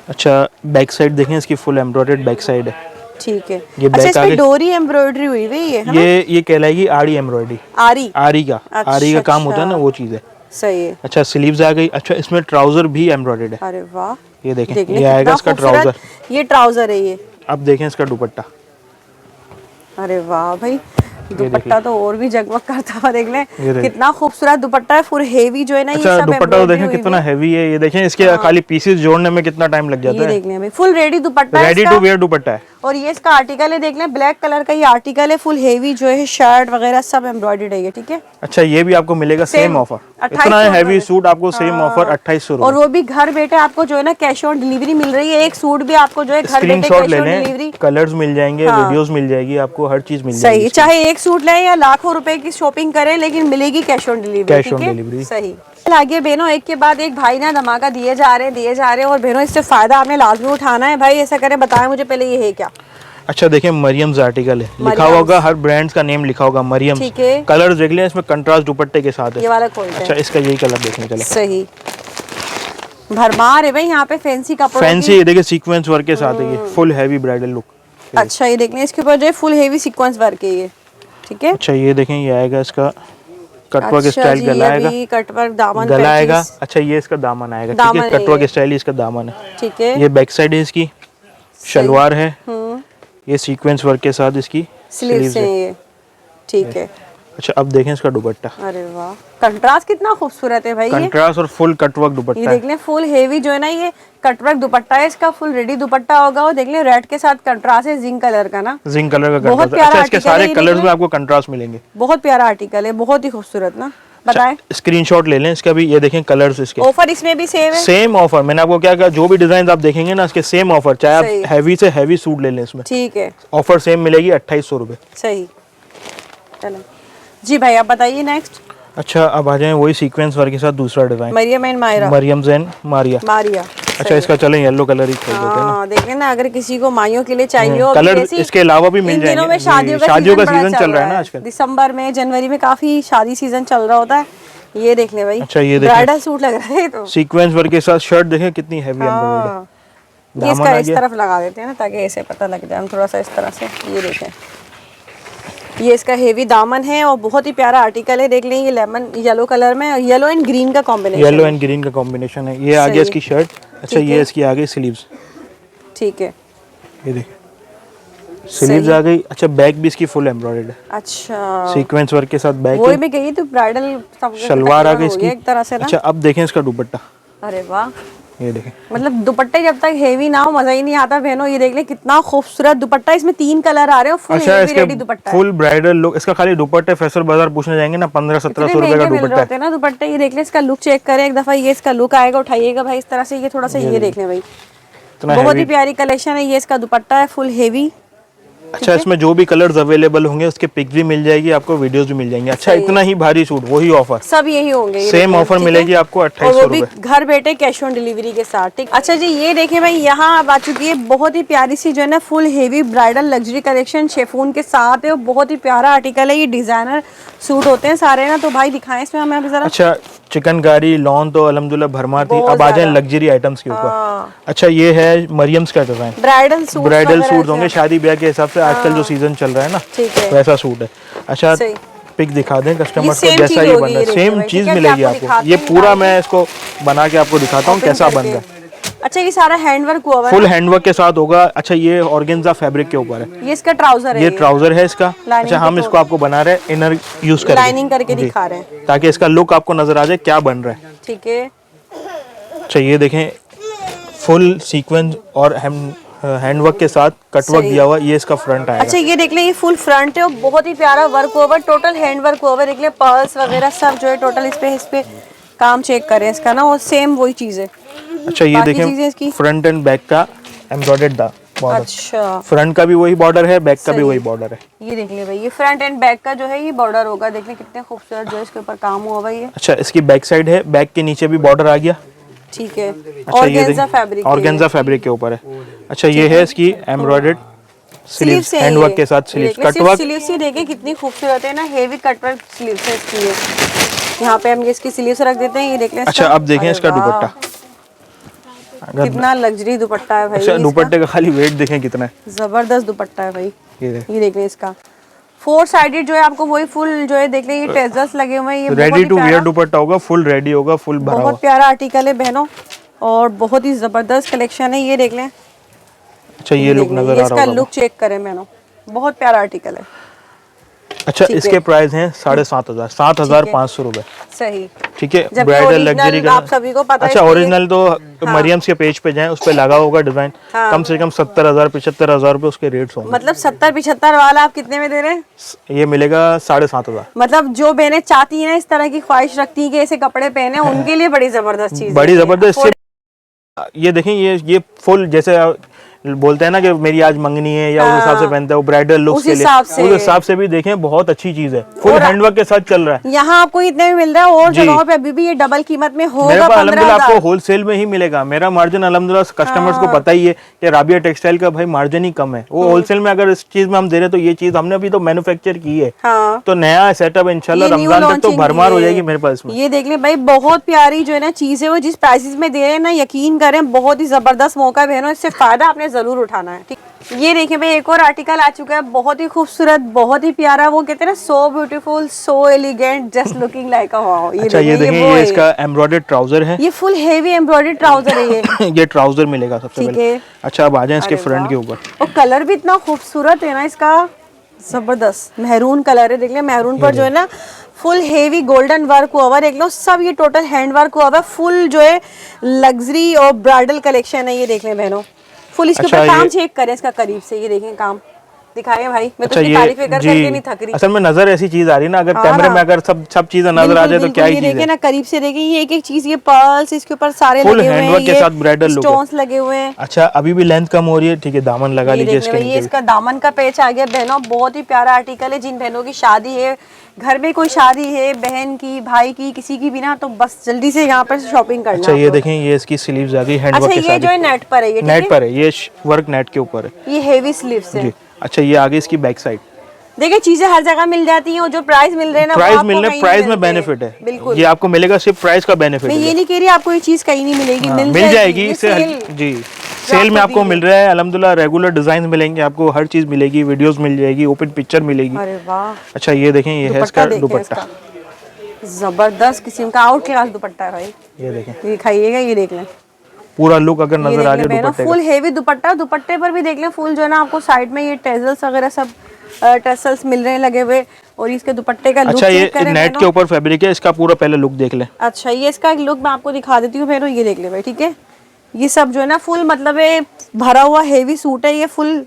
अच्छा बैक साइड देखें इसकी फुल एम्ब्रॉयडर्ड बैक साइड है, ठीक है। ये अच्छा इस पे डोरी एम्ब्रॉयडरी हुई हुई है, ये कहलाएगी आरी एम्ब्रॉयडरी। आरी का आरी का काम होता है ना, वो चीज है। सही है। अच्छा स्लीव्स आ गई। अच्छा इसमें ट्राउजर भी एम्ब्रॉयडर्ड है। अरे वाह, ये देखें ये आएगा इसका ट्राउजर। ये ट्राउजर है ये। अब देखें इसका दुपट्टा। अरे वाह भाई, दुपट्टा तो और भी जगमग करता हुआ, देख लें कितना खूबसूरत दुपट्टा है, फुल हेवी जो है ना। अच्छा, ये सब दुपट्टा तो देखें कितना हेवी है। ये देखें इसके खाली पीसेस जोड़ने में कितना टाइम लग जाता है। ये देख लें भाई, फुल रेडी दुपट्टा है, रेडी टू वेयर दुपट्टा है। और ये इसका आर्टिकल है, देख लें ब्लैक कलर का ये आर्टिकल है, फुल हेवी जो है शर्ट वगैरह सब एम्ब्रॉयडर्ड है ये, ठीक है। अच्छा ये भी आपको मिलेगा सेम ऑफर, इतना हेवी सूट आपको सेम ऑफर 2800 और वो भी घर बैठे आपको जो है ना कैश ऑन डिलीवरी मिल रही है। एक सूट भी आपको जो है घर बैठे कैश ऑन डिलीवरी, कलर्स मिल जाएंगे, वीडियोस मिल जाएगी आपको, हर चीज मिल जाएगी। सही, चाहे एक सूट लें या लाखों रुपए की शॉपिंग करें, लेकिन मिलेगी कैश ऑन डिलीवरी। सही। आगे बहनों एक के बाद एक भाई ना धमाका दिए जा रहे हैं, और बहनों इससे फायदा आपने लाजमी उठाना है। भाई ऐसा करें, बताएं मुझे पहले ये है क्या। अच्छा देखिए मरियम्स आर्टिकल है, लिखा होगा हर ब्रांड्स का नेम लिखा होगा मरियम्स, ठीक है। कलर्स देख लें, इसमें कंट्रास्ट दुपट्टे के साथ है। ये वाला खोलते हैं। अच्छा इसका यही कलर देखने चले। सही, भरमार है भाई यहाँ पे फैंसी कपड़ों की। फैंसी देखिए सीक्वेंस वर्क के साथ है, ये फुल हैवी ब्राइडल लुक। अच्छा ये देख लें, इसके ऊपर जो है फुल हेवी सीक्वेंस वर्क है ये, ठीक है। अच्छा ये देखें, ये आएगा इसका कटवर्क स्टाइल गला आएगा, कटवर्क दामन गला आएगा। अच्छा ये इसका दामन आएगा, ठीक है, कटवर्क स्टाइल इसका दामन है, ठीक है। ये बैक साइड है इसकी, शलवार है, ये सीक्वेंस वर्क के साथ इसकी स्लीव्स है ये, ठीक है। अच्छा अब देखें इसका दुपट्टा। अरे वाह, कंट्रास्ट कितना खूबसूरत है भाई, कंट्रास्ट और फुल कटवर्क दुपट्टा। ये देख लें फुल हेवी जो है ना ये कटवर्क दुपट्टा है इसका, फुल रेडी दुपट्टा होगा। और देख लें रेड के साथ कंट्रास्ट है, जिंक कलर का ना, जिंक कलर का बहुत प्यारा। अच्छा, इसके सारे कलर्स में आपको कंट्रास्ट मिलेंगे। बहुत प्यारा आर्टिकल है, बहुत ही खूबसूरत ना। बताएं, स्क्रीनशॉट ले लें इसका भी। ये देखें कलर्स इसके। ऑफर इसमें भी सेम है, सेम ऑफर। मैंने आपको क्या कहा, जो भी डिजाइन आप देखेंगे ना इसके सेम ऑफर, चाहे आप हैवी से हैवी सूट ले लें इसमें, ठीक है, ऑफर सेम मिलेगी 2800 रुपए। सही, चलो जी भाई आप बताइए नेक्स्ट। अच्छा अब आ जाए वही सीक्वेंस वर्क के साथ दूसरा design, Mariam and Myra, Mariam and Maria. अच्छा इसका चलें येलो कलर ही खोल देते हैं ना। देखें ना, अगर किसी को माइयों के लिए चाहिए हो कलर इसके अलावा भी मिल जाएंगे। शादियों का सीजन चल रहा है ना आजकल, दिसंबर में जनवरी में काफी शादी सीजन चल रहा होता है। ये देख ले भाई। अच्छा ये देखें, ब्राइडल सूट लग रहा है तो सीक्वेंस वर्क के साथ शर्ट देखें कितनी हैवी एम्ब्रॉयडरी। ये इसका इस तरफ लगा देते हैं ना ताकि ऐसे पता लग जाए, हम थोड़ा सा इस तरह से। ये देखें, ये इसका हेवी दामन है और बहुत ही प्यारा आर्टिकल है। देख लें ये लेमन येलो कलर में, येलो एंड ग्रीन का कॉम्बिनेशन, येलो एंड ग्रीन का कॉम्बिनेशन है। ये आगे इसकी शर्ट। अच्छा ये इसकी आगे स्लीव्स, ठीक है, ये देखिए स्लीव्स आ गई। अच्छा बैक भी इसकी फुल एम्ब्रॉयडर्ड है। अच्छा सीक्वेंस वर्क के साथ बैक, वो मैं कही तो ब्राइडल शलवार आ गई इसकी एक तरह से ना। अच्छा अब देखें इसका दुपट्टा। अरे वाह, ये देखें, मतलब दुपट्टे जब तक हेवी ना हो मजा ही नहीं आता बहनों। ये देख ले कितना खूबसूरत दुपट्टा, इसमें 3 कलर आ रहे हैं, फुल हेवी रेडी दुपट्टा है, फुल ब्राइडल लुक। इसका खाली दुपट्टे फैसल बाजार पूछने जाएंगे ना 1500-1700 रुपए का दुपट्टा है ना दुपट्टे। ये देख ले, इसका लुक चेक करें एक दफा। ये इसका लुक आएगा, उठाइएगा भाई इस तरह से। ये थोड़ा सा ये देख ले भाई, बहुत ही प्यारी कलेक्शन है। ये इसका दुपट्टा है फुल हेवी। अच्छा इसमें जो भी कलर्स अवेलेबल होंगे उसके पिक भी मिल जाएगी आपको, वीडियोस भी मिल जाएंगे। अच्छा इतना ही भारी सूट, वही ऑफर, सब यही होंगे, सेम ऑफर मिलेगी आपको 2800 रुपए, घर बैठे कैश ऑन डिलीवरी के साथ। ठीक, अच्छा जी ये देखें भाई, यहाँ अब आ चुकी है बहुत ही प्यारी सी जो है ना full heavy bridal luxury collection chiffon के साथ है। बहुत ही प्यारा आर्टिकल है, ये डिजाइनर सूट होते हैं सारे ना। तो भाई दिखाएं इसमें हमें अभी जरा। अच्छा चिकनकारी लॉन तो अल्हम्दुलिल्लाह भरमार थी, अब आ जाए लग्जरी आइटम्स के ऊपर। अच्छा ये है मरियम्स का डिजाइन, ब्राइडल सूट होंगे शादी ब्याह के हिसाब से, आजकल जो सीजन चल रहा है ना वैसा सूट है। अच्छा पिक दिखा दें कस्टमर को, जैसा ये बन रहा है सेम चीज मिलेगी आपको। ये पूरा मैं इसको बना के आपको दिखाता हूँ कैसा बन रहा है। अच्छा ये सारा हैंडवर्क हुआ है, फुल हैंडवर्क के साथ होगा। अच्छा ये ऑर्गेन्जा फैब्रिक के ऊपर है, ये इसका ट्राउजर है, ये ट्राउजर है इसका। अच्छा हम इसको आपको बना रहे हैं इनर यूज करके, लाइनिंग करके दिखा रहे हैं ताकि इसका लुक आपको नजर आ जाए क्या बन रहा है। ठीक है, अच्छा ये देखें फुल सीक्वेंस और हैंडवर्क के साथ कटवर्क दिया हुआ, ये इसका फ्रंट आएगा। अच्छा ये देख ले, ये फुल फ्रंट है और बहुत ही प्यारा work over, total hand work over. देख ले पर्ल्स वगैरह सब जो है टोटल इस पे काम चेक करें इसका ना, वो सेम वही चीज है। अच्छा ये देखें फ्रंट एंड बैक का एम्ब्रॉयडर्ड बॉर्डर। अच्छा फ्रंट का भी वही बॉर्डर है, बैक का भी वही बॉर्डर है। ये देख ले भाई, ये फ्रंट एंड बैक का जो है ये बॉर्डर होगा। देख ले कितने खूबसूरत जो है इसके ऊपर काम हुआ भाई। अच्छा इसकी बैक साइड है, बैक के नीचे भी बॉर्डर आ गया। ठीक है, ऑर्गेन्जा फैब्रिक, ऑर्गेन्जा फैब्रिक के ऊपर है। अच्छा ये है इसकी एम्ब्रॉयडर्ड स्लीव्स, हैंडवर्क के साथ स्लीव्स, कटवर्क। स्लीव्स ही देखिए कितनी खूबसूरत है ना, हेवी कटवर्क स्लीव्स है इसकी। यहाँ पे हम इसकी स्लीव्स रख देते हैं, ये देख लें। अच्छा अब देखें इसका दुपट्टा, कितना लग्जरी दुपट्टा है भाई। अच्छा दुपट्टे का खाली वेट देखें कितना है, जबरदस्त दुपट्टा है भाई। ये देख लें इसका 4 साइडेड जो है आपको वही फुल जो है देख लें, ये टेजल्स लगे हुए हैं। ये रेडी टू वेयर दुपट्टा होगा, फुल रेडी होगा, फुल भरा हुआ। बहुत प्यारा आर्टिकल है बहनों और बहुत ही जबरदस्त कलेक्शन है। ये देख लें। अच्छा ये लुक नजर आ रहा है, इसका लुक चेक करें बहनों, बहुत प्यारा आर्टिकल है। अच्छा इसके प्राइस हैं 7,500, 7,500 रुपए। सही, ठीक है। ब्राइडल लग्जरी का आप सभी को पता है। अच्छा ओरिजिनल तो मरियम्स के पेज पे जाएं, उस पे लगा होगा डिजाइन। कम से कम 70,000 75,000 रुपए उसके रेट्स होंगे। मतलब 70-75 वाला आप कितने में दे रहे हैं? ये मिलेगा 7,500। मतलब जो बहनें चाहती हैं इस तरह की ख्वाहिश रखती हैं कि ऐसे कपड़े पहने, उनके लिए बड़ी जबरदस्त चीज, बड़ी जबरदस्त। ये देखें ये फुल जैसे बोलते हैं ना कि मेरी आज मंगनी है या उस हिसाब से पहनते हैं, वो ब्राइडल लुक्स के लिए उस हिसाब से भी देखें बहुत अच्छी चीज है। फुल हैंडवर्क के साथ चल रहा है। यहाँ आपको इतने में मिल रहा है और जगहों पे अभी भी ये डबल कीमत में होगा। मेरे पास अल्हम्दुलिल्लाह आपको होलसेल में ही मिलेगा। मेरा मार्जिन अल्हम्दुलिल्लाह कस्टमर्स को पता ही है कि राबिया टेक्सटाइल का भाई मार्जिन ही कम है। वो होलसेल में अगर इस चीज में हम दे रहे हैं तो ये चीज हमने अभी तो मैन्युफैक्चर की है, तो नया सेटअप इंशाल्लाह रमजान तक तो भरमार हो जाएगी मेरे पास में। ये देख ले भाई, बहुत प्यारी जो है ना चीज है, वो जिस प्राइसेस में दे रहे हैं ना, यकीन करें बहुत ही जबरदस्त मौका है, इससे फायदा आपने जरूर उठाना है। ये देखिए भाई, एक और आर्टिकल आ चुका है, बहुत ही खूबसूरत, बहुत ही प्यारा। वो कहते हैं ना, so beautiful, so elegant, just looking like a wow. अच्छा ये देखिए, ये इसका एम्ब्रॉयडर्ड ट्राउजर है। ये फुल हेवी एम्ब्रॉयडर्ड ट्राउजर है ये। ये ट्राउजर मिलेगा सबसे पहले। अच्छा अब आ जाए इसके फ्रंट के ऊपर। और कलर भी इतना खूबसूरत है ना इसका, जबरदस्त मैरून कलर है। देख ले, मैरून पर जो है ना फुल हेवी गोल्डन वर्क हुआ, देख लो सब ये टोटल हैंड वर्क हुआ, फुल जो है लग्जरी और ब्राइडल कलेक्शन है। ये देख ले बहनों, फुल इसके ऊपर काम चेक करें इसका करीब से। ये देखें काम दिखाएं भाई, मैं तो इसकी तारीफें कर करके नहीं थक रही। असल में नजर ऐसी चीज आ रही है ना, अगर कैमरे में अगर सब चीजें नजर आ जाए तो क्या ही चीज है। देखिए ना करीब से, देखिए ये एक एक चीज, ये पर्ल्स इसके ऊपर सारे फुल लगे हुए हैं, हैंडवर्क के साथ ब्राइडल लुक, स्टोन्स लगे हुए हैं। अच्छा अभी भी लेंथ कम हो रही है, ठीक है, दामन लगा लीजिए इसके नीचे। ये इसका दामन का पेच आ गया बहनों, बहुत ही प्यारा आर्टिकल है। जिन बहनों की शादी है, घर में कोई शादी है, बहन की, भाई की, किसी की भी ना, तो बस जल्दी से यहाँ पर शॉपिंग करना। अच्छा ये देखें, ये इसकी स्लीव्स आ गई हैंडवर्क के साथ। ये जो है नेट पर है, ये नेट पर है, ये वर्क नेट के ऊपर है, ये हेवी स्लीव्स है। अच्छा ये आगे इसकी बैक साइड। देखिए चीजें हर जगह मिल जाती हैं, और जो प्राइस मिल रहे हैं ना, प्राइस में बेनिफिट है। बिल्कुल, ये आपको मिलेगा सिर्फ प्राइस का बेनिफिट। मैं ये नहीं कह रही आपको ये चीज कहीं नहीं मिलेगी, मिल जाएगी इससे जी। सेल में आपको मिल रहा है अल्हम्दुलिल्लाह, रेगुलर डिजाइन मिलेंगे आपको, हर चीज मिलेगी, वीडियोस मिल जाएगी, ओपन पिक्चर मिलेगी। अरे वाह। अच्छा ये देखें, ये है इसका दुपट्टा, जबरदस्त किस्म का आउट क्लास दुपट्टा है भाई। ये देखें, दिखाइएगा, ये देख लें पूरा लुक अगर नजर आ रहा है दुपट्टे का, फुल हेवी दुपट्टा। दुपट्टे पर भी देख लें फुल जो है ना आपको साइड में ये टेजल्स वगैरह सब टसल्स मिल रहे हैं लगे हुए, और इसके दुपट्टे का लुक। अच्छा ये नेट के ऊपर फैब्रिक है, इसका पूरा पहले लुक देख लें। अच्छा ये इसका एक लुक मैं आपको दिखा देती हूँ फिर, ये देख ले भाई, ठीक है। ये सब जो है ना फुल मतलब है भरा हुआ हेवी सूट है ये फुल,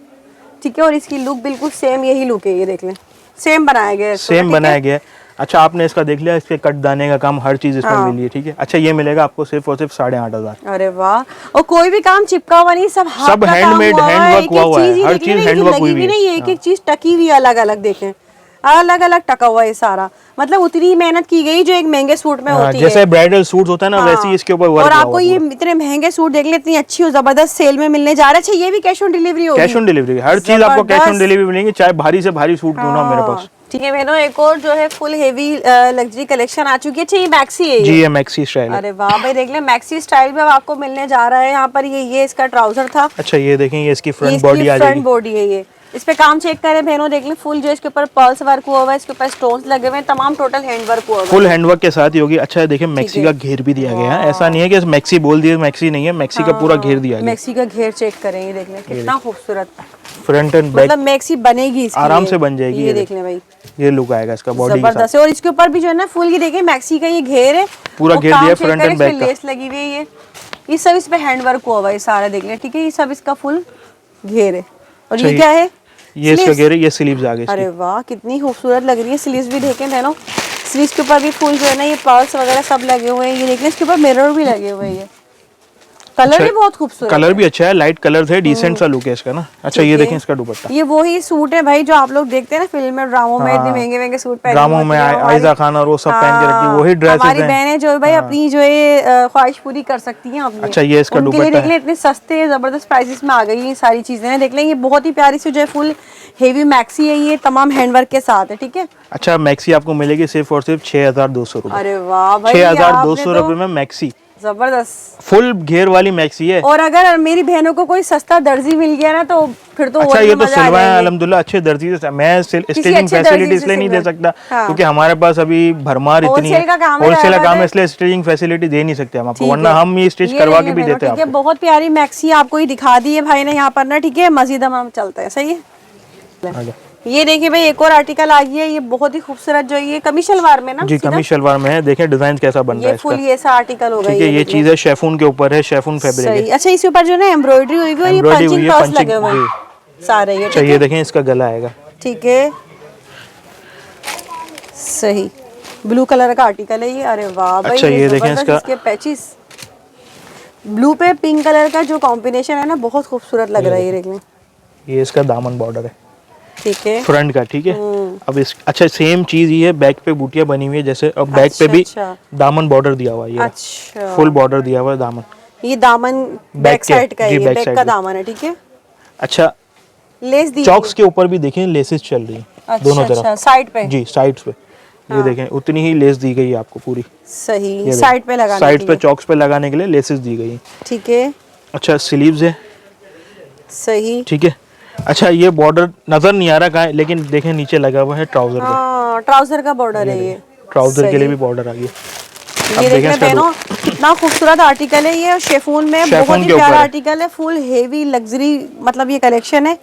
ठीक है, और इसकी लुक बिल्कुल सेम यही लुक है। ये देख लें, सेम बनाया गया है, सेम बनाया गया है। अच्छा आपने इसका देख लिया, इसके कट दाने का काम, हर चीज इसमें मिली है, ठीक है। अच्छा ये मिलेगा आपको सिर्फ और सिर्फ 8,500। अरे वाह, और कोई भी काम चिपका हुआ नहीं, सब हैंडमेड, हैंडवर्क हुआ है, हर चीज हैंडवर्क हुई है। एक एक चीज टकी हुई अलग अलग, देखें अलग अलग टका हुआ है सारा, मतलब उतनी मेहनत की गई जो एक महंगे सूट में होती है। जैसे ब्राइडल सूट होता है ना, वैसे ही इसके ऊपर वर्क। और आपको ये इतने महंगे सूट देख ले, इतनी अच्छी और जबरदस्त सेल में मिलने जा रहा है। अच्छा ये भी कैश ऑन डिलीवरी होगी? कैश ऑन डिलीवरी, हर चीज आपको कैश ऑन डिलीवरी मिलेंगी, चाहे भारी से भारी सूट क्यों ना मेरे पास। ठीक है बहनों, एक और जो है फुल हेवी लग्जरी कलेक्शन आ चुकी है। अच्छा ये मैक्सी है? जी ये मैक्सी स्टाइल है। अरे वाह भाई, देख ले मैक्सी स्टाइल में आपको मिलने जा रहा है यहाँ पर। ये इसका ट्राउजर था। अच्छा ये देखें, ये इसकी फ्रंट बॉडी आ जाएगी, फ्रंट बॉडी है ये। इस पे काम चेक करें बहनों, देख लें फुल जो इसके ऊपर पर्ल्स वर्क हुआ हुआ है, इसके ऊपर स्टोन्स लगे हुए हैं, तमाम टोटल हैंड वर्क हुआ हुआ है, फुल हैंडवर्क के साथ ही होगी। अच्छा देखिए, मैक्सी का घेर भी दिया गया है, ऐसा नहीं है कि मैक्सी बोल दिया, मैक्सी नहीं है, मैक्सी का पूरा घेर दिया गया। मैक्सी का घेर चेक करें, ये देख लें कितना खूबसूरत, फ्रंट एंड बैक, मतलब मैक्सी बनेगी इसकी, आराम से बन जाएगी। ये देख लें भाई, ये लुक आएगा इसका बॉडी के साथ। और इसके ऊपर भी जो है ना फुल, ये देखिए मैक्सी का ये घेर है, पूरा घेर दिया फ्रंट एंड बैक का, लेस लगी हुई है। ये सब इस पे हैंड वर्क हुआ हुआ है सारा, देख लें, ठीक है। ये सब इसका फुल घेरे। और अच्छा, ये क्या है? ये इसका घेरे, ये स्लीव्स आ गए। अरे वाह कितनी खूबसूरत लग रही है। स्लीव्स भी देखें बहनों, स्लीव्स के ऊपर भी फुल जो है ना ये पर्ल्स वगैरह सब लगे हुए हैं। ये देखें इसके ऊपर मिरर भी लगे हुए हैं। ये कलर भी बहुत खूबसूरत कलर भी अच्छा है, लाइट कलर है, डिसेंट सा लुक है इसका ना। अच्छा ये देखें इसका दुपट्टा, ये वही सूट है भाई जो आप लोग देखते हैं ना फिल्म में, ड्रामों में, इतने महंगे महंगे सूट पहने ड्रामों में आयजा खान और वो सब पहन के रखती है, वही ड्रेसेस हमारी हैं। बहनें जो है भाई अपनी जो है ख्वाहिश पूरी कर सकती हैं अपनी। अच्छा ये इसका उनके लिए दुपट्टा देख लें इतने सस्ते जबरदस्त प्राइसेस में आ गई ये सारी चीजें। देख लें ये बहुत ही प्यारी सी जो है फुल हेवी मैक्सी है, ये तमाम हैंडवर्क के साथ है। ठीक है, अच्छा मैक्सी आपको मिलेगी सिर्फ और सिर्फ 6200 रुपए। अरे वाह भाई, 6200 रुपए में मैक्सी, जबरदस्त फुल घेर वाली मैक्सी है। और अगर मेरी बहनों को कोई सस्ता दर्जी मिल गया ना तो फिर तो अच्छा और भी ये तो मजा आ सिलवाया जाएंगे। अल्हम्दुलिल्लाह अच्छे दर्जी से। मैं स्टिचिंग अच्छे फैसिलिटी दर्जी इसलिए से नहीं दे सिलवा। सकता हाँ। क्योंकि हमारे पास अभी भरमार इतनी है, होलसेल का काम है, होलसेल का बराबर काम है, है। इसलिए स्टिचिंग फैसिलिटी दे नहीं सकते हम आपको, ठीक वरना है। हम ये स्टिच ये करवा देख के लें भी बहनों, देते हैं ठीक है, आपको। बहुत प्यारी मैक्सी आपको ही दिखा दी है भाई ने यहाँ पर ना। ठीक है, मजीद हम चलते हैं। सही है, आगे। ये देखिए भाई एक और आर्टिकल आ गया है, ये बहुत ही खूबसूरत जो है ये कमी शलवार में ना जी सीधा? कमीज शलवार में है, देखें डिजाइन कैसा बन रहा ये है फुल इसका। ये सा आर्टिकल होगा। ठीक है, ये चीज है शेफून के ऊपर है, शेफून फैब्रिक है। सही। अच्छा इसके ऊपर जो ना एम्ब्रॉयडरी हुई हुई है और ये एम्ब्रॉयडरी हुई पंचिंग है, पर्स पंचिंग लगे हुए जी। हैं सारे। ये अच्छा ठीक ये है, देखें इसका गला आएगा। ठीक है, सही। ब्लू कलर का आर्टिकल है ये। अरे वाह भाई, अच्छा, ये देखें जबरदस्त इसका- इसके पैचेस, ब्लू पे पिंक कलर का जो कॉम्बिनेशन है ना बहुत खूबसूरत लग रहा है ये देखने। ये इसका दामन बॉर्डर है ठीक है, फ्रंट का। ठीक है, अब इस अच्छा सेम चीज ये है, बैक पे बूटियां बनी हुई है जैसे, अब बैक पे भी अच्छा। दामन बॉर्डर दिया हुआ है। ये अच्छा फुल बॉर्डर दिया हुआ है दामन। ये दामन बैक के- साइड का है, जी, ये बैक बैक साइड का का। दामन है। ठीक है, अच्छा लेस दी चॉक्स के ऊपर भी देखें लेसेस चल रही है दोनों तरफ। अच्छा साइड पे। जी साइड्स पे ये देखें उतनी ही लेस दी गई है आपको पूरी। सही, साइड पे लगाने साइड के पे लिए। चॉक्स पे लगाने के लिए लेसेस दी गई है। ठीक है, अच्छा स्लीव्स है। सही। ठीक है, अच्छा ये बॉर्डर नजर नहीं आ रहा कहाँ है, लेकिन देखें नीचे लगा हुआ है ट्राउजर पे। हाँ ट्राउजर का बॉर्डर है ये। ट्राउजर के लिए सही। भी बॉर्डर आ गई। ये देखने बहनों इतना खूबसूरत आर्टिकल है ये, और शेफून में शेफून बहुत ही के ऊपर प्यारा है। आर्टिकल है, फुल हेवी लग्जरी मतलब ये कलेक्शन है।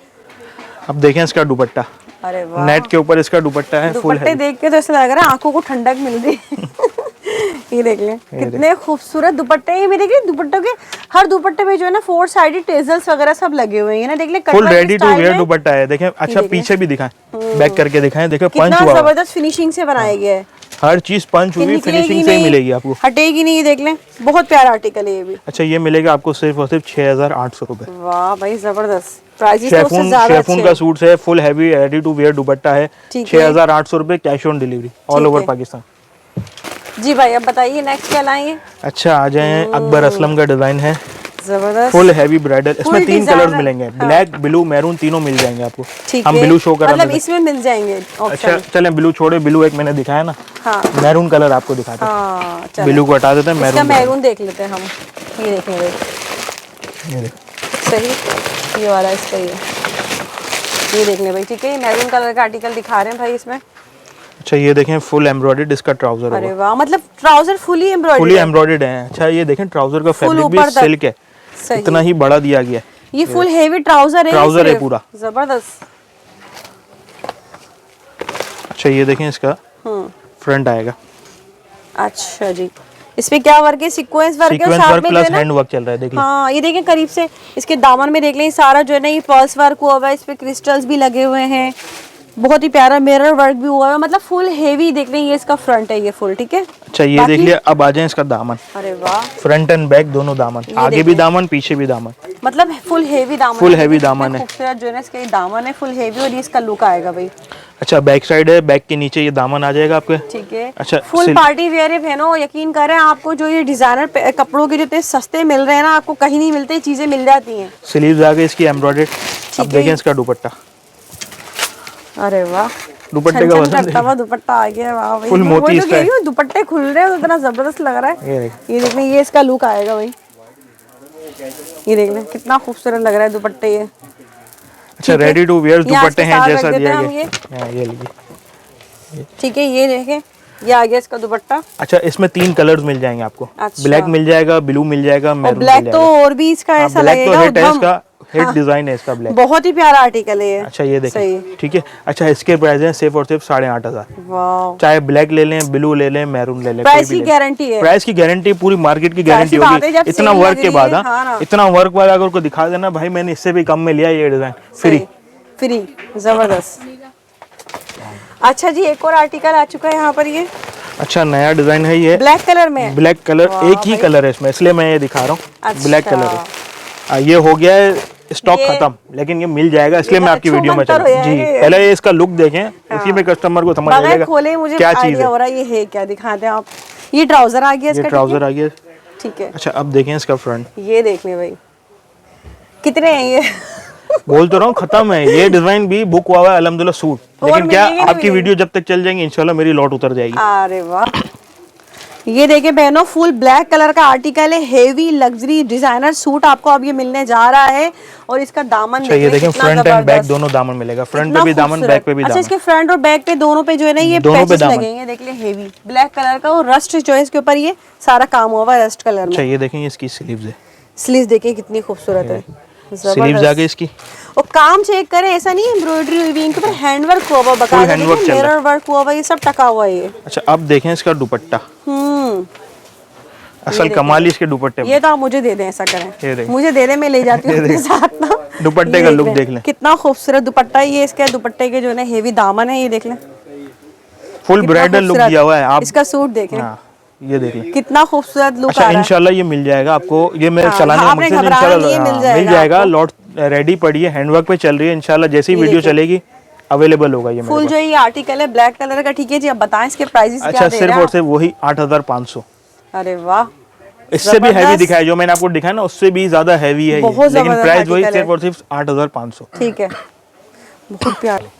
अब देखें इसका दुपट्टा, अरे वाह, नेट के ऊपर इसका दुपट्टा है फुल दुपट्टे है। देख के तो ऐसा लग रहा है आंखों को ठंडक मिल रही है। ये देख लें कितने खूबसूरत दुपट्टे हैं। ये देखिए दुपट्टों के हर दुपट्टे पे जो है ना 4 साइडेड टेजल्स वगैरह सब लगे हुए हैं ना। देख ले फुल रेडी टू वेयर दुपट्टा है। देखें अच्छा पीछे भी दिखाएं, बैक करके दिखाएं, देखें पंच कितना हुआ हुआ। जबरदस्त फिनिशिंग से बनाया गया है, हर चीज पंच हुई फिनिशिंग से ही मिलेगी आपको, हटेगी नहीं। ये देख लें बहुत प्यारा आर्टिकल है ये भी। अच्छा ये मिलेगा आपको सिर्फ और सिर्फ 6800 रुपए। वाह भाई जबरदस्त, प्राइसेस तो उससे शेफून ज्यादा शेफून अच्छे का हैं। सूट है, full heavy ready to wear दुपट्टा है। ठीक है। 6800 रुपए, cash on delivery all over Pakistan. जी भाई अब बताइए नेक्स्ट क्या लाएंगे? अच्छा आ जाए, अकबर असलम का डिजाइन है, जबरदस्त, फुल हैवी ब्राइडल। इसमें Full 3 designer, कलर्स मिलेंगे, ब्लैक ब्लू मैरून तीनों मिल जाएंगे आपको। ठीक हम है, ब्लू शो करा मतलब देते हैं। इसमें मिल जाएंगे अच्छा ऑप्शन। चलें ब्लू छोड़े, ब्लू एक मैंने दिखाया ना, हाँ मैरून कलर आपको दिखाते हैं। हाँ चलो, ब्लू को हटा देते हैं, इसका मैरून मैरून देख लेते हैं हम। ये देखेंगे ये देखो। सही, ये वाला इसका ये देख लें भाई। ठीक है, ये मैरून कलर का आर्टिकल दिखा रहे हैं भाई इसमें। अच्छा ये देखें फुल एम्ब्रॉयडर्ड इसका ट्राउजर अरे होगा, वाह, मतलब ट्राउजर फुली फुली एम्ब्रॉयडरी है। एम्ब्रॉयडर्ड है। अच्छा ये देखें ट्राउजर का फैब्रिक भी ऊपर तक। सिल्क है, सही। इतना ही बड़ा दिया गया है। ये फुल हेवी ट्राउजर है, ट्राउजर है सिर्फ। पूरा। जबरदस्त। अच्छा ये देखें इसका फ्रंट आएगा, अच्छा जी, इस पे क्या वर्क है? सीक्वेंस वर्क है, और सीक्वेंस साथ वर्क में जो प्लस है ना, हैंड वर्क चल रहा है, देख लीजिए। हाँ ये देखें करीब से, इसके दामन में देख लें सारा जो है ना ये पर्ल्स वर्क हुआ हुआ है, इस पे क्रिस्टल्स भी लगे हुए हैं, बहुत ही प्यारा मिरर वर्क भी हुआ है, मतलब फुल हेवी देख लें। ये इसका फ्रंट है ये फुल। ठीक है, अच्छा ये देख लिया, अब आ जाए इसका दामन, अरे वाह, फ्रंट एंड बैक दोनों दामन, आगे भी दामन पीछे भी दामन, मतलब फुल हेवी दामन, फुल हेवी दामन है। खूबसूरत जो है ना इसका ये दामन है, फुल हेवी, और ये इसका लुक आएगा भाई। अच्छा बैक साइड है, बैक के नीचे ये दामन आ जाएगा आपके। ठीक है, अच्छा फुल पार्टी वेयर है बहनों, यकीन करें आपको जो ये डिजाइनर कपड़ों के जो इतने सस्ते मिल रहे हैं ना, आपको कहीं नहीं मिलते, चीजें मिल जाती हैं। स्लीव्स आ गई इसकी एम्ब्रॉयडर्ड। अब देखें इसका दुपट्टा, अरे वाह, दुपट्टे का वजन करता हुआ दुपट्टा आ गया। वाह भाई, फुल मैं मोती वही तो इसका कह रही हूँ, दुपट्टे खुल रहे हैं तो इतना जबरदस्त लग रहा है। ये देखें। ये देखने, ये इसका लुक आएगा भाई। ये देख लें कितना खूबसूरत लग रहा है दुपट्टे ये। अच्छा रेडी टू वेयर दुपट्टे हैं जैसा रख देते दिया हैं हम गया। ये लीजिए। ठीक है, ये देखें, ये आ गया इसका दुपट्टा। अच्छा इसमें 3 कलर्स मिल जाएंगे आपको, अच्छा। ब्लैक मिल जाएगा, ब्लू मिल जाएगा, और मैरून मिल ब्लैक जाएगा। तो और भी इसका ऐसा ब्लैक तो लगेगा हिट है उधम। इसका, हिट डिजाइन है इसका ब्लैक, बहुत ही प्यारा आर्टिकल है ये। अच्छा ये देखिए, सही। ठीक है। अच्छा इसके प्राइस है सिर्फ और सिर्फ 8,500। वाह, चाहे ब्लैक ले लें, ब्लू ले लें, मैरून ले लें, प्राइस की गारंटी है, प्राइस की गारंटी, पूरी मार्केट की गारंटी होगी। इतना वर्क के बाद, इतना वर्क वाला अगर को दिखा देना भाई मैंने इससे भी कम में लिया ये डिजाइन, फ्री। जबरदस्त। अच्छा जी, एक और आर्टिकल आ चुका है यहाँ पर, ये अच्छा नया डिजाइन है ये, ब्लैक कलर में, ब्लैक कलर, एक ही कलर है इसमें इसलिए मैं ये दिखा रहा हूँ, ब्लैक कलर है। ये हो गया है स्टॉक खत्म, लेकिन ये मिल जाएगा इसलिए मैं आपकी वीडियो में चल जी। पहले ये इसका लुक देखें, उसी में कस्टमर को समझ आएगा क्या चीज है। हो रहा है ये है क्या, दिखाते हैं आप। ये ट्राउजर आ गया इसका, ट्राउजर आ गया, ठीक है। अच्छा अब देखें इसका फ्रंट, ये देख ले भाई, कितने हैं ये बोल तो रहा हूँ खत्म है ये डिजाइन भी, बुक हुआ है अल्हम्दुलिल्लाह सूट, लेकिन क्या आपकी वीडियो जब तक चल जाएंगी इंशाल्लाह मेरी लॉट उतर जाएगी। अरे वाह, ये देखिए बहनों, फुल ब्लैक कलर का आर्टिकल है, हेवी लग्जरी डिजाइनर सूट आपको अब ये मिलने जा रहा है। और इसका दामन ये देखें, फ्रंट एंड बैक दोनों दामन मिलेगा, फ्रंट पे भी दामन, बैक पे भी दामन। अच्छा, इसके फ्रंट और बैक पे दोनों पे जो है ना ये पैचेस लगेंगे, देख ले, हेवी ब्लैक कलर का, और रस्ट जो है इसके ऊपर ये सारा काम हुआ है रस्ट कलर में। अच्छा ये देखें इसकी स्लीव्स है, स्लीव्स देखिए कितनी खूबसूरत है, स्लीव्स आगे इसकी, और काम चेक करें, ऐसा नहीं एम्ब्रॉयडरी हुई है, इनके ऊपर हैंडवर्क हुआ हुआ, बकायदा मिरर वर्क हुआ हुआ, ये सब टका हुआ है ये। अच्छा अब देखें इसका दुपट्टा, असल कमाल इसके दुपट्टे, ये तो आप मुझे दे दें, ऐसा करें मुझे दे दें, मैं ले जाती हूँ अपने साथ ना। दुपट्टे का लुक देख लें, कितना खूबसूरत दुपट्टा है ये, इसके दुपट्टे के जो है हेवी दामन है, ये देख लें, फुल ब्राइडल लुक दिया हुआ है। आप इसका सूट देखें, ये देखिए कितना खूबसूरत लुक आ रहा है। इंशाल्लाह ये मिल जाएगा आपको, ये मेरे चलाने का मकसद है, इंशाल्लाह मिल जाएगा। लॉट रेडी पड़ी है, हैंडवर्क पे चल रही है, इंशाल्लाह जैसी वीडियो चलेगी अवेलेबल होगा ये। फुल जो ये आर्टिकल है ब्लैक कलर का, ठीक है जी। अब बताएं इसके प्राइसेस क्या दे रहे हैं? सिर्फ और सिर्फ वही 8,500। अरे वाह, इससे भी हैवी दिखाया, जो मैंने आपको दिखाया ना उससे भी ज्यादा हैवी है ये, लेकिन प्राइस वही सिर्फ और सिर्फ 8,500। ठीक है, बहुत प्यारा।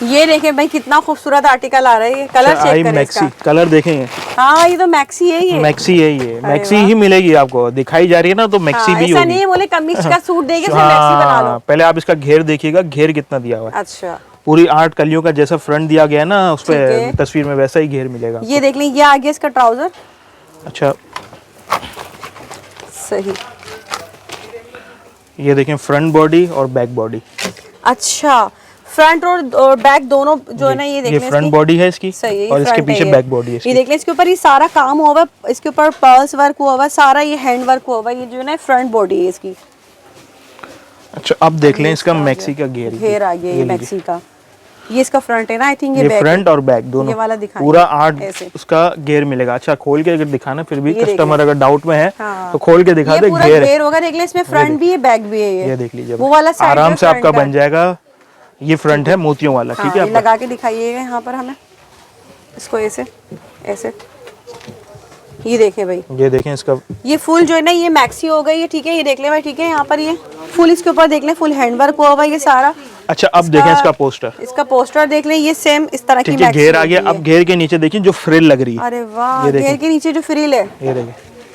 ये देखें भाई कितना खूबसूरत आर्टिकल आ रहा है, ये कलर चेक करें इसका, कलर देखेंगे। हाँ ये तो मैक्सी है, ये मैक्सी है, ये मैक्सी ही मिलेगी आपको, दिखाई जा रही है ना तो मैक्सी भी होगी। ऐसा नहीं बोले कमीज का सूट देके फिर मैक्सी बना लो। पहले आप इसका घेर देखिएगा, घेर कितना दिया हुआ है। अच्छा, पूरी 8 कलियों का जैसा फ्रंट दिया गया ना उस पे तस्वीर में, वैसा ही घेर मिलेगा। ये देख लें, ये आ गया इसका ट्राउजर। अच्छा सही, ये देखें फ्रंट बॉडी और बैक बॉडी। अच्छा, फ्रंट और बैक दोनों जो है ना, ये देख लें, फ्रंट बॉडी है इसकी, सही है, और इसके पीछे बैक बॉडी है इसकी। ये देख लें, इसके ऊपर ये सारा काम हुआ हुआ, इसके ऊपर पर्ल्स वर्क हुआ हुआ, सारा ये हैंड वर्क हुआ हुआ, ये जो है ना फ्रंट बॉडी है इसकी। अच्छा अब देख लें इसका मैक्सी का घेर आ गया, ये मैक्सी का, ये इसका फ्रंट है ना, आई थिंक ये फ्रंट और बैक दोनों, ये वाला दिखाएं, पूरा 8 उसका घेर मिलेगा। अच्छा खोल के अगर दिखाना, फिर भी कस्टमर अगर डाउट में है तो खोल के दिखा दे, घेर होगा, देख ले, इसमें फ्रंट भी है बैक भी है, ये देख लीजिए, वो वाला आराम से आपका बन जाएगा। ये फ्रंट है मोतियों वाला, ठीक है, लगा के दिखाइएगा यहाँ पर हमें इसको, ऐसे ऐसे, ये देखें भाई, ये देखें इसका, ये फुल जो है ना ये मैक्सी हो गई है, ठीक है, ये देख ले भाई, ठीक है, यहाँ पर ये फुल इसके ऊपर देख ले, फुल हैंडवर्क हुआ हुआ ये सारा। अच्छा अब देखें इसका पोस्टर, देख ले, ये सेम इस तरह की मैक्सी घेर आ गया। अब घेर के नीचे देखिए जो फ्रिल लग रही है, अरे वाह, घेर के नीचे जो फ्रिल है, ये देखिए,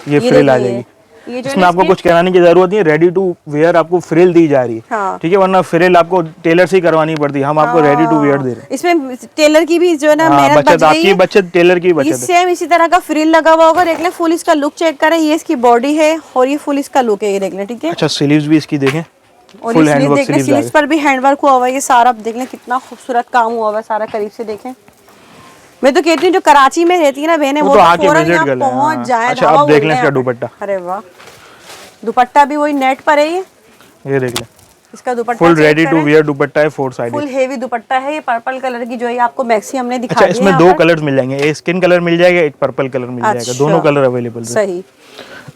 ये फ्रिल आ जाएगी। ये जो इसमें आपको कुछ कराने की जरूरत नहीं है, रेडी टू वेयर आपको फ्रिल दी जा रही है, ठीक है, वरना फ्रिल आपको टेलर से ही करवानी पड़ती है, हम आपको रेडी टू वेयर दे रहे हैं। इसमें टेलर की भी जो है ना मेहनत बचत, आपकी बचत, टेलर की बचत। सेम इसी तरह का फ्रिल लगा हुआ होगा, देख ले, फुल इसका लुक चेक करें, ये इसकी बॉडी है और ये फुल इसका लुक है, ये देख ले, ठीक है। अच्छा स्लीव्स भी इसकी देखें, और फुल हैंडवर्क, स्लीव्स पर भी हैंडवर्क हुआ हुआ है, ये सारा देख लें कितना खूबसूरत काम हुआ हुआ है, सारा करीब से देखें। मैं तो कहती हूँ जो कराची में रहती है ना बहनें, वो तो फौरन यहाँ पहुँच जाए। अच्छा अब देख लें इसका दुपट्टा, अरे वाह, दुपट्टा भी वही नेट पर है, ये देख लें, इसका दुपट्टा फुल रेडी टू वियर दुपट्टा है, 4 साइड, फुल हेवी दुपट्टा है, ये पर्पल कलर की जो है आपको मैक्सी हमने दिखा दी है। अच्छा इसमें 2 कलर्स मिल जाएंगे, एक स्किन कलर मिल जाएगा, एक पर्पल कलर मिल जाएगा, दोनों कलर अवेलेबल है। सही,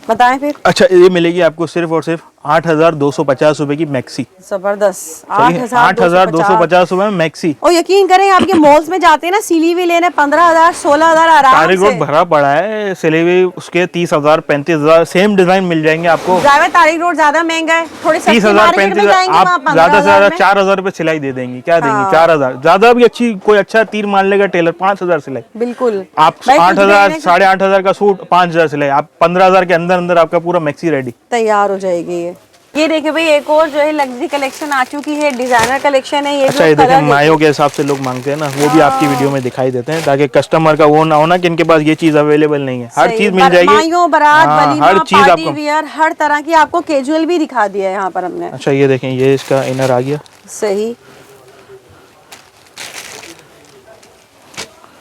बताएं फिर। अच्छा ये मिलेगी आपको सिर्फ और सिर्फ 8,250 रुपए की मैक्सी। जबरदस्त, 8,250 रुपए में मैक्सी। और यकीन करें आपके मॉल्स में जाते हैं ना सिलीवी लेने 15,000 16,000 आराम से। तारिक रोड भरा पड़ा है, सिलीवी उसके 30,000 35,000 सेम डिजाइन मिल जाएंगे आपको। तारिक रोड ज्यादा महंगा है, थोड़ी 30,000 35,000 आप ज्यादा से ज्यादा 4,000 रुपए सिलाई दे देंगी, क्या देंगी 4,000, ज्यादा भी अच्छी कोई अच्छा तीर मान लेगा टेलर 5,000 सिलाई। बिल्कुल, आप 8,000 8,500 का सूट 5,000 सिलाई, आप 15,000 के अंदर अंदर आपका पूरा मैक्सी रेडी तैयार हो जाएगी। ये ये देखिए भाई, एक और जो है लग्जरी कलेक्शन आ चुकी है, डिजाइनर कलेक्शन है ये। अच्छा, ये देखें मायों के हिसाब से लोग मांगते हैं ना, वो भी आपकी वीडियो में दिखाई देते हैं, ताकि कस्टमर का वो ना हो ना कि इनके पास ये चीज अवेलेबल नहीं है। हर चीज मिल जाएगी, मायों, बारात, वलीमा, हर चीज पार्टी आपको, वियर, हर तरह की आपको कैजुअल भी दिखा दिया है यहाँ पर हमने। अच्छा ये देखें, ये इसका इनर आ गया। सही,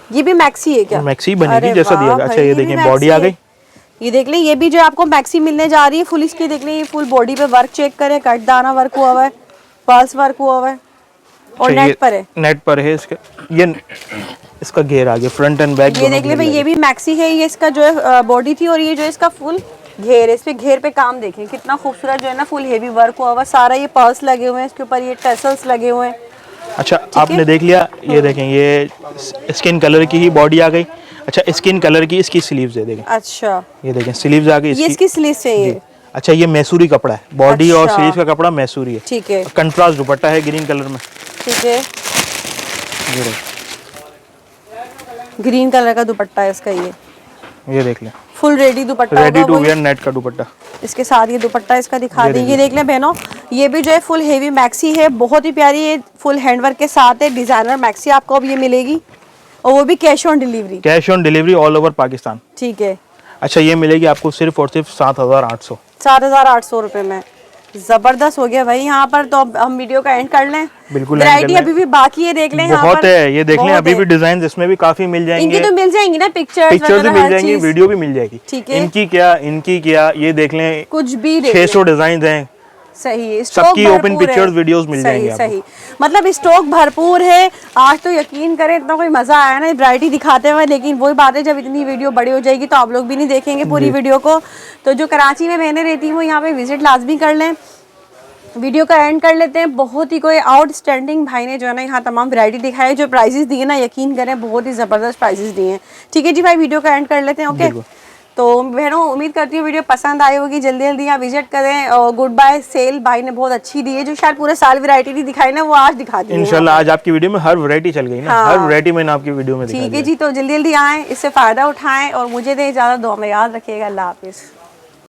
ये भी मैक्सी है क्या? मैक्सी बनेगी जैसा दिया गया। अच्छा ये देखें, बॉडी आ गई, ये देख लें, ये भी जो आपको मैक्सी मिलने जा रही है फुल, इसकी देख लें, ये फुल बॉडी पे वर्क चेक करें, कट दाना वर्क हुआ हुआ है, पर्स वर्क हुआ हुआ है और नेट पर है, नेट पर है इसका। ये इसका घेर आ गया, फ्रंट एंड बैक। ये देख ले भाई, ये भी मैक्सी है, ये इसका जो है बॉडी थी, और ये जो इसका फुल घेर है, इस पे घेर पे काम देखें कितना खूबसूरत जो है ना, फुल हेवी वर्क हुआ हुआ सारा, ये पर्स लगे हुए हैं इसके ऊपर, ये टसल्स लगे हुए हैं। अच्छा आपने देख लिया, ये देखें, ये स्किन कलर की ही बॉडी आ गई। अच्छा, स्किन कलर की इसकी स्लीव्स दे देंगे। अच्छा, ये देखें स्लीव्स आ गई ये इसकी स्लीव्स चाहिए। अच्छा, ये मैसूरी कपड़ा है, बॉडी और अच्छा। स्लीव्स का कपड़ा मैसूरी है। ठीक है, कंट्रास्ट दुपट्टा है ग्रीन कलर में। ठीक है, ग्रीन कलर का दुपट्टा है इसका, ये देख लें, फुल रेडी दुपट्टा, रेडी टू वेयर नेट का दुपट्टा। इसके साथ ये दुपट्टा इसका दिखा दें। ये देख लें बहनों, ये भी जो है फुल हेवी मैक्सी है, बहुत ही प्यारी है, फुल हैंडवर्क के साथ है, डिजाइनर मैक्सी आपको अब ये मिलेगी, और वो भी cash on delivery. Cash on delivery all over Pakistan. ठीक है। अच्छा, ये मिलेगी आपको सिर्फ और सिर्फ 7,800। 7,800 रुपए में। जबरदस्त हो गया भाई। यहाँ पर तो अब हम वीडियो का एंड कर लें। बिल्कुल, वैरायटी अभी भी बाकी है, देख लें यहाँ बहुत पर है, ये देख लें, अभी भी डिजाइन इसमें भी काफी मिल जाएंगे। इनकी तो मिल जाएंगी ना, पिक्चर्स भी मिल जाएंगी, वीडियो भी मिल जाएगी। ठीक है, इनकी क्या ये देख लें, कुछ भी 600 डिजाइन हैं। सही, सबकी ओपन पिक्चर्स वीडियोस मिल जाएंगी आपको। सही, मतलब स्टॉक भरपूर है। आज तो यकीन करें इतना कोई मजा आया ना वैरायटी दिखाते हुए, लेकिन वही बात है, जब इतनी वीडियो बड़ी हो जाएगी तो आप लोग भी नहीं देखेंगे पूरी वीडियो को। तो जो कराची में बहनें रहती हैं वो यहाँ पे विजिट लाजमी कर लें। वीडियो का एंड कर लेते हैं। बहुत ही कोई आउटस्टैंडिंग भाई ने जो है ना यहाँ तमाम वैरायटी दिखाई, जो प्राइजेस दिए ना, यकीन करें बहुत ही ज़बरदस्त प्राइजेस दिए हैं। ठीक है जी भाई, वीडियो का एंड कर लेते हैं। ओके, तो बहनों उम्मीद करती हूँ वीडियो पसंद आई होगी। जल्दी जल्दी यहाँ विजिट करें। और गुड बाय सेल भाई ने बहुत अच्छी दी है, जो शायद पूरे साल वैरायटी नहीं दिखाई ना, वो आज दिखा दी है इंशाल्लाह। आज आपकी वीडियो में हर वैरायटी चल गई ना। हाँ। हर वैरायटी मैंने आपकी वीडियो में दिखाई। ठीक है जी, तो जल्दी जल्दी आएँ, इससे फ़ायदा उठाएं और मुझे दें इजाज़त। दुआ में याद रखिएगा। अल्लाह हाफिज़।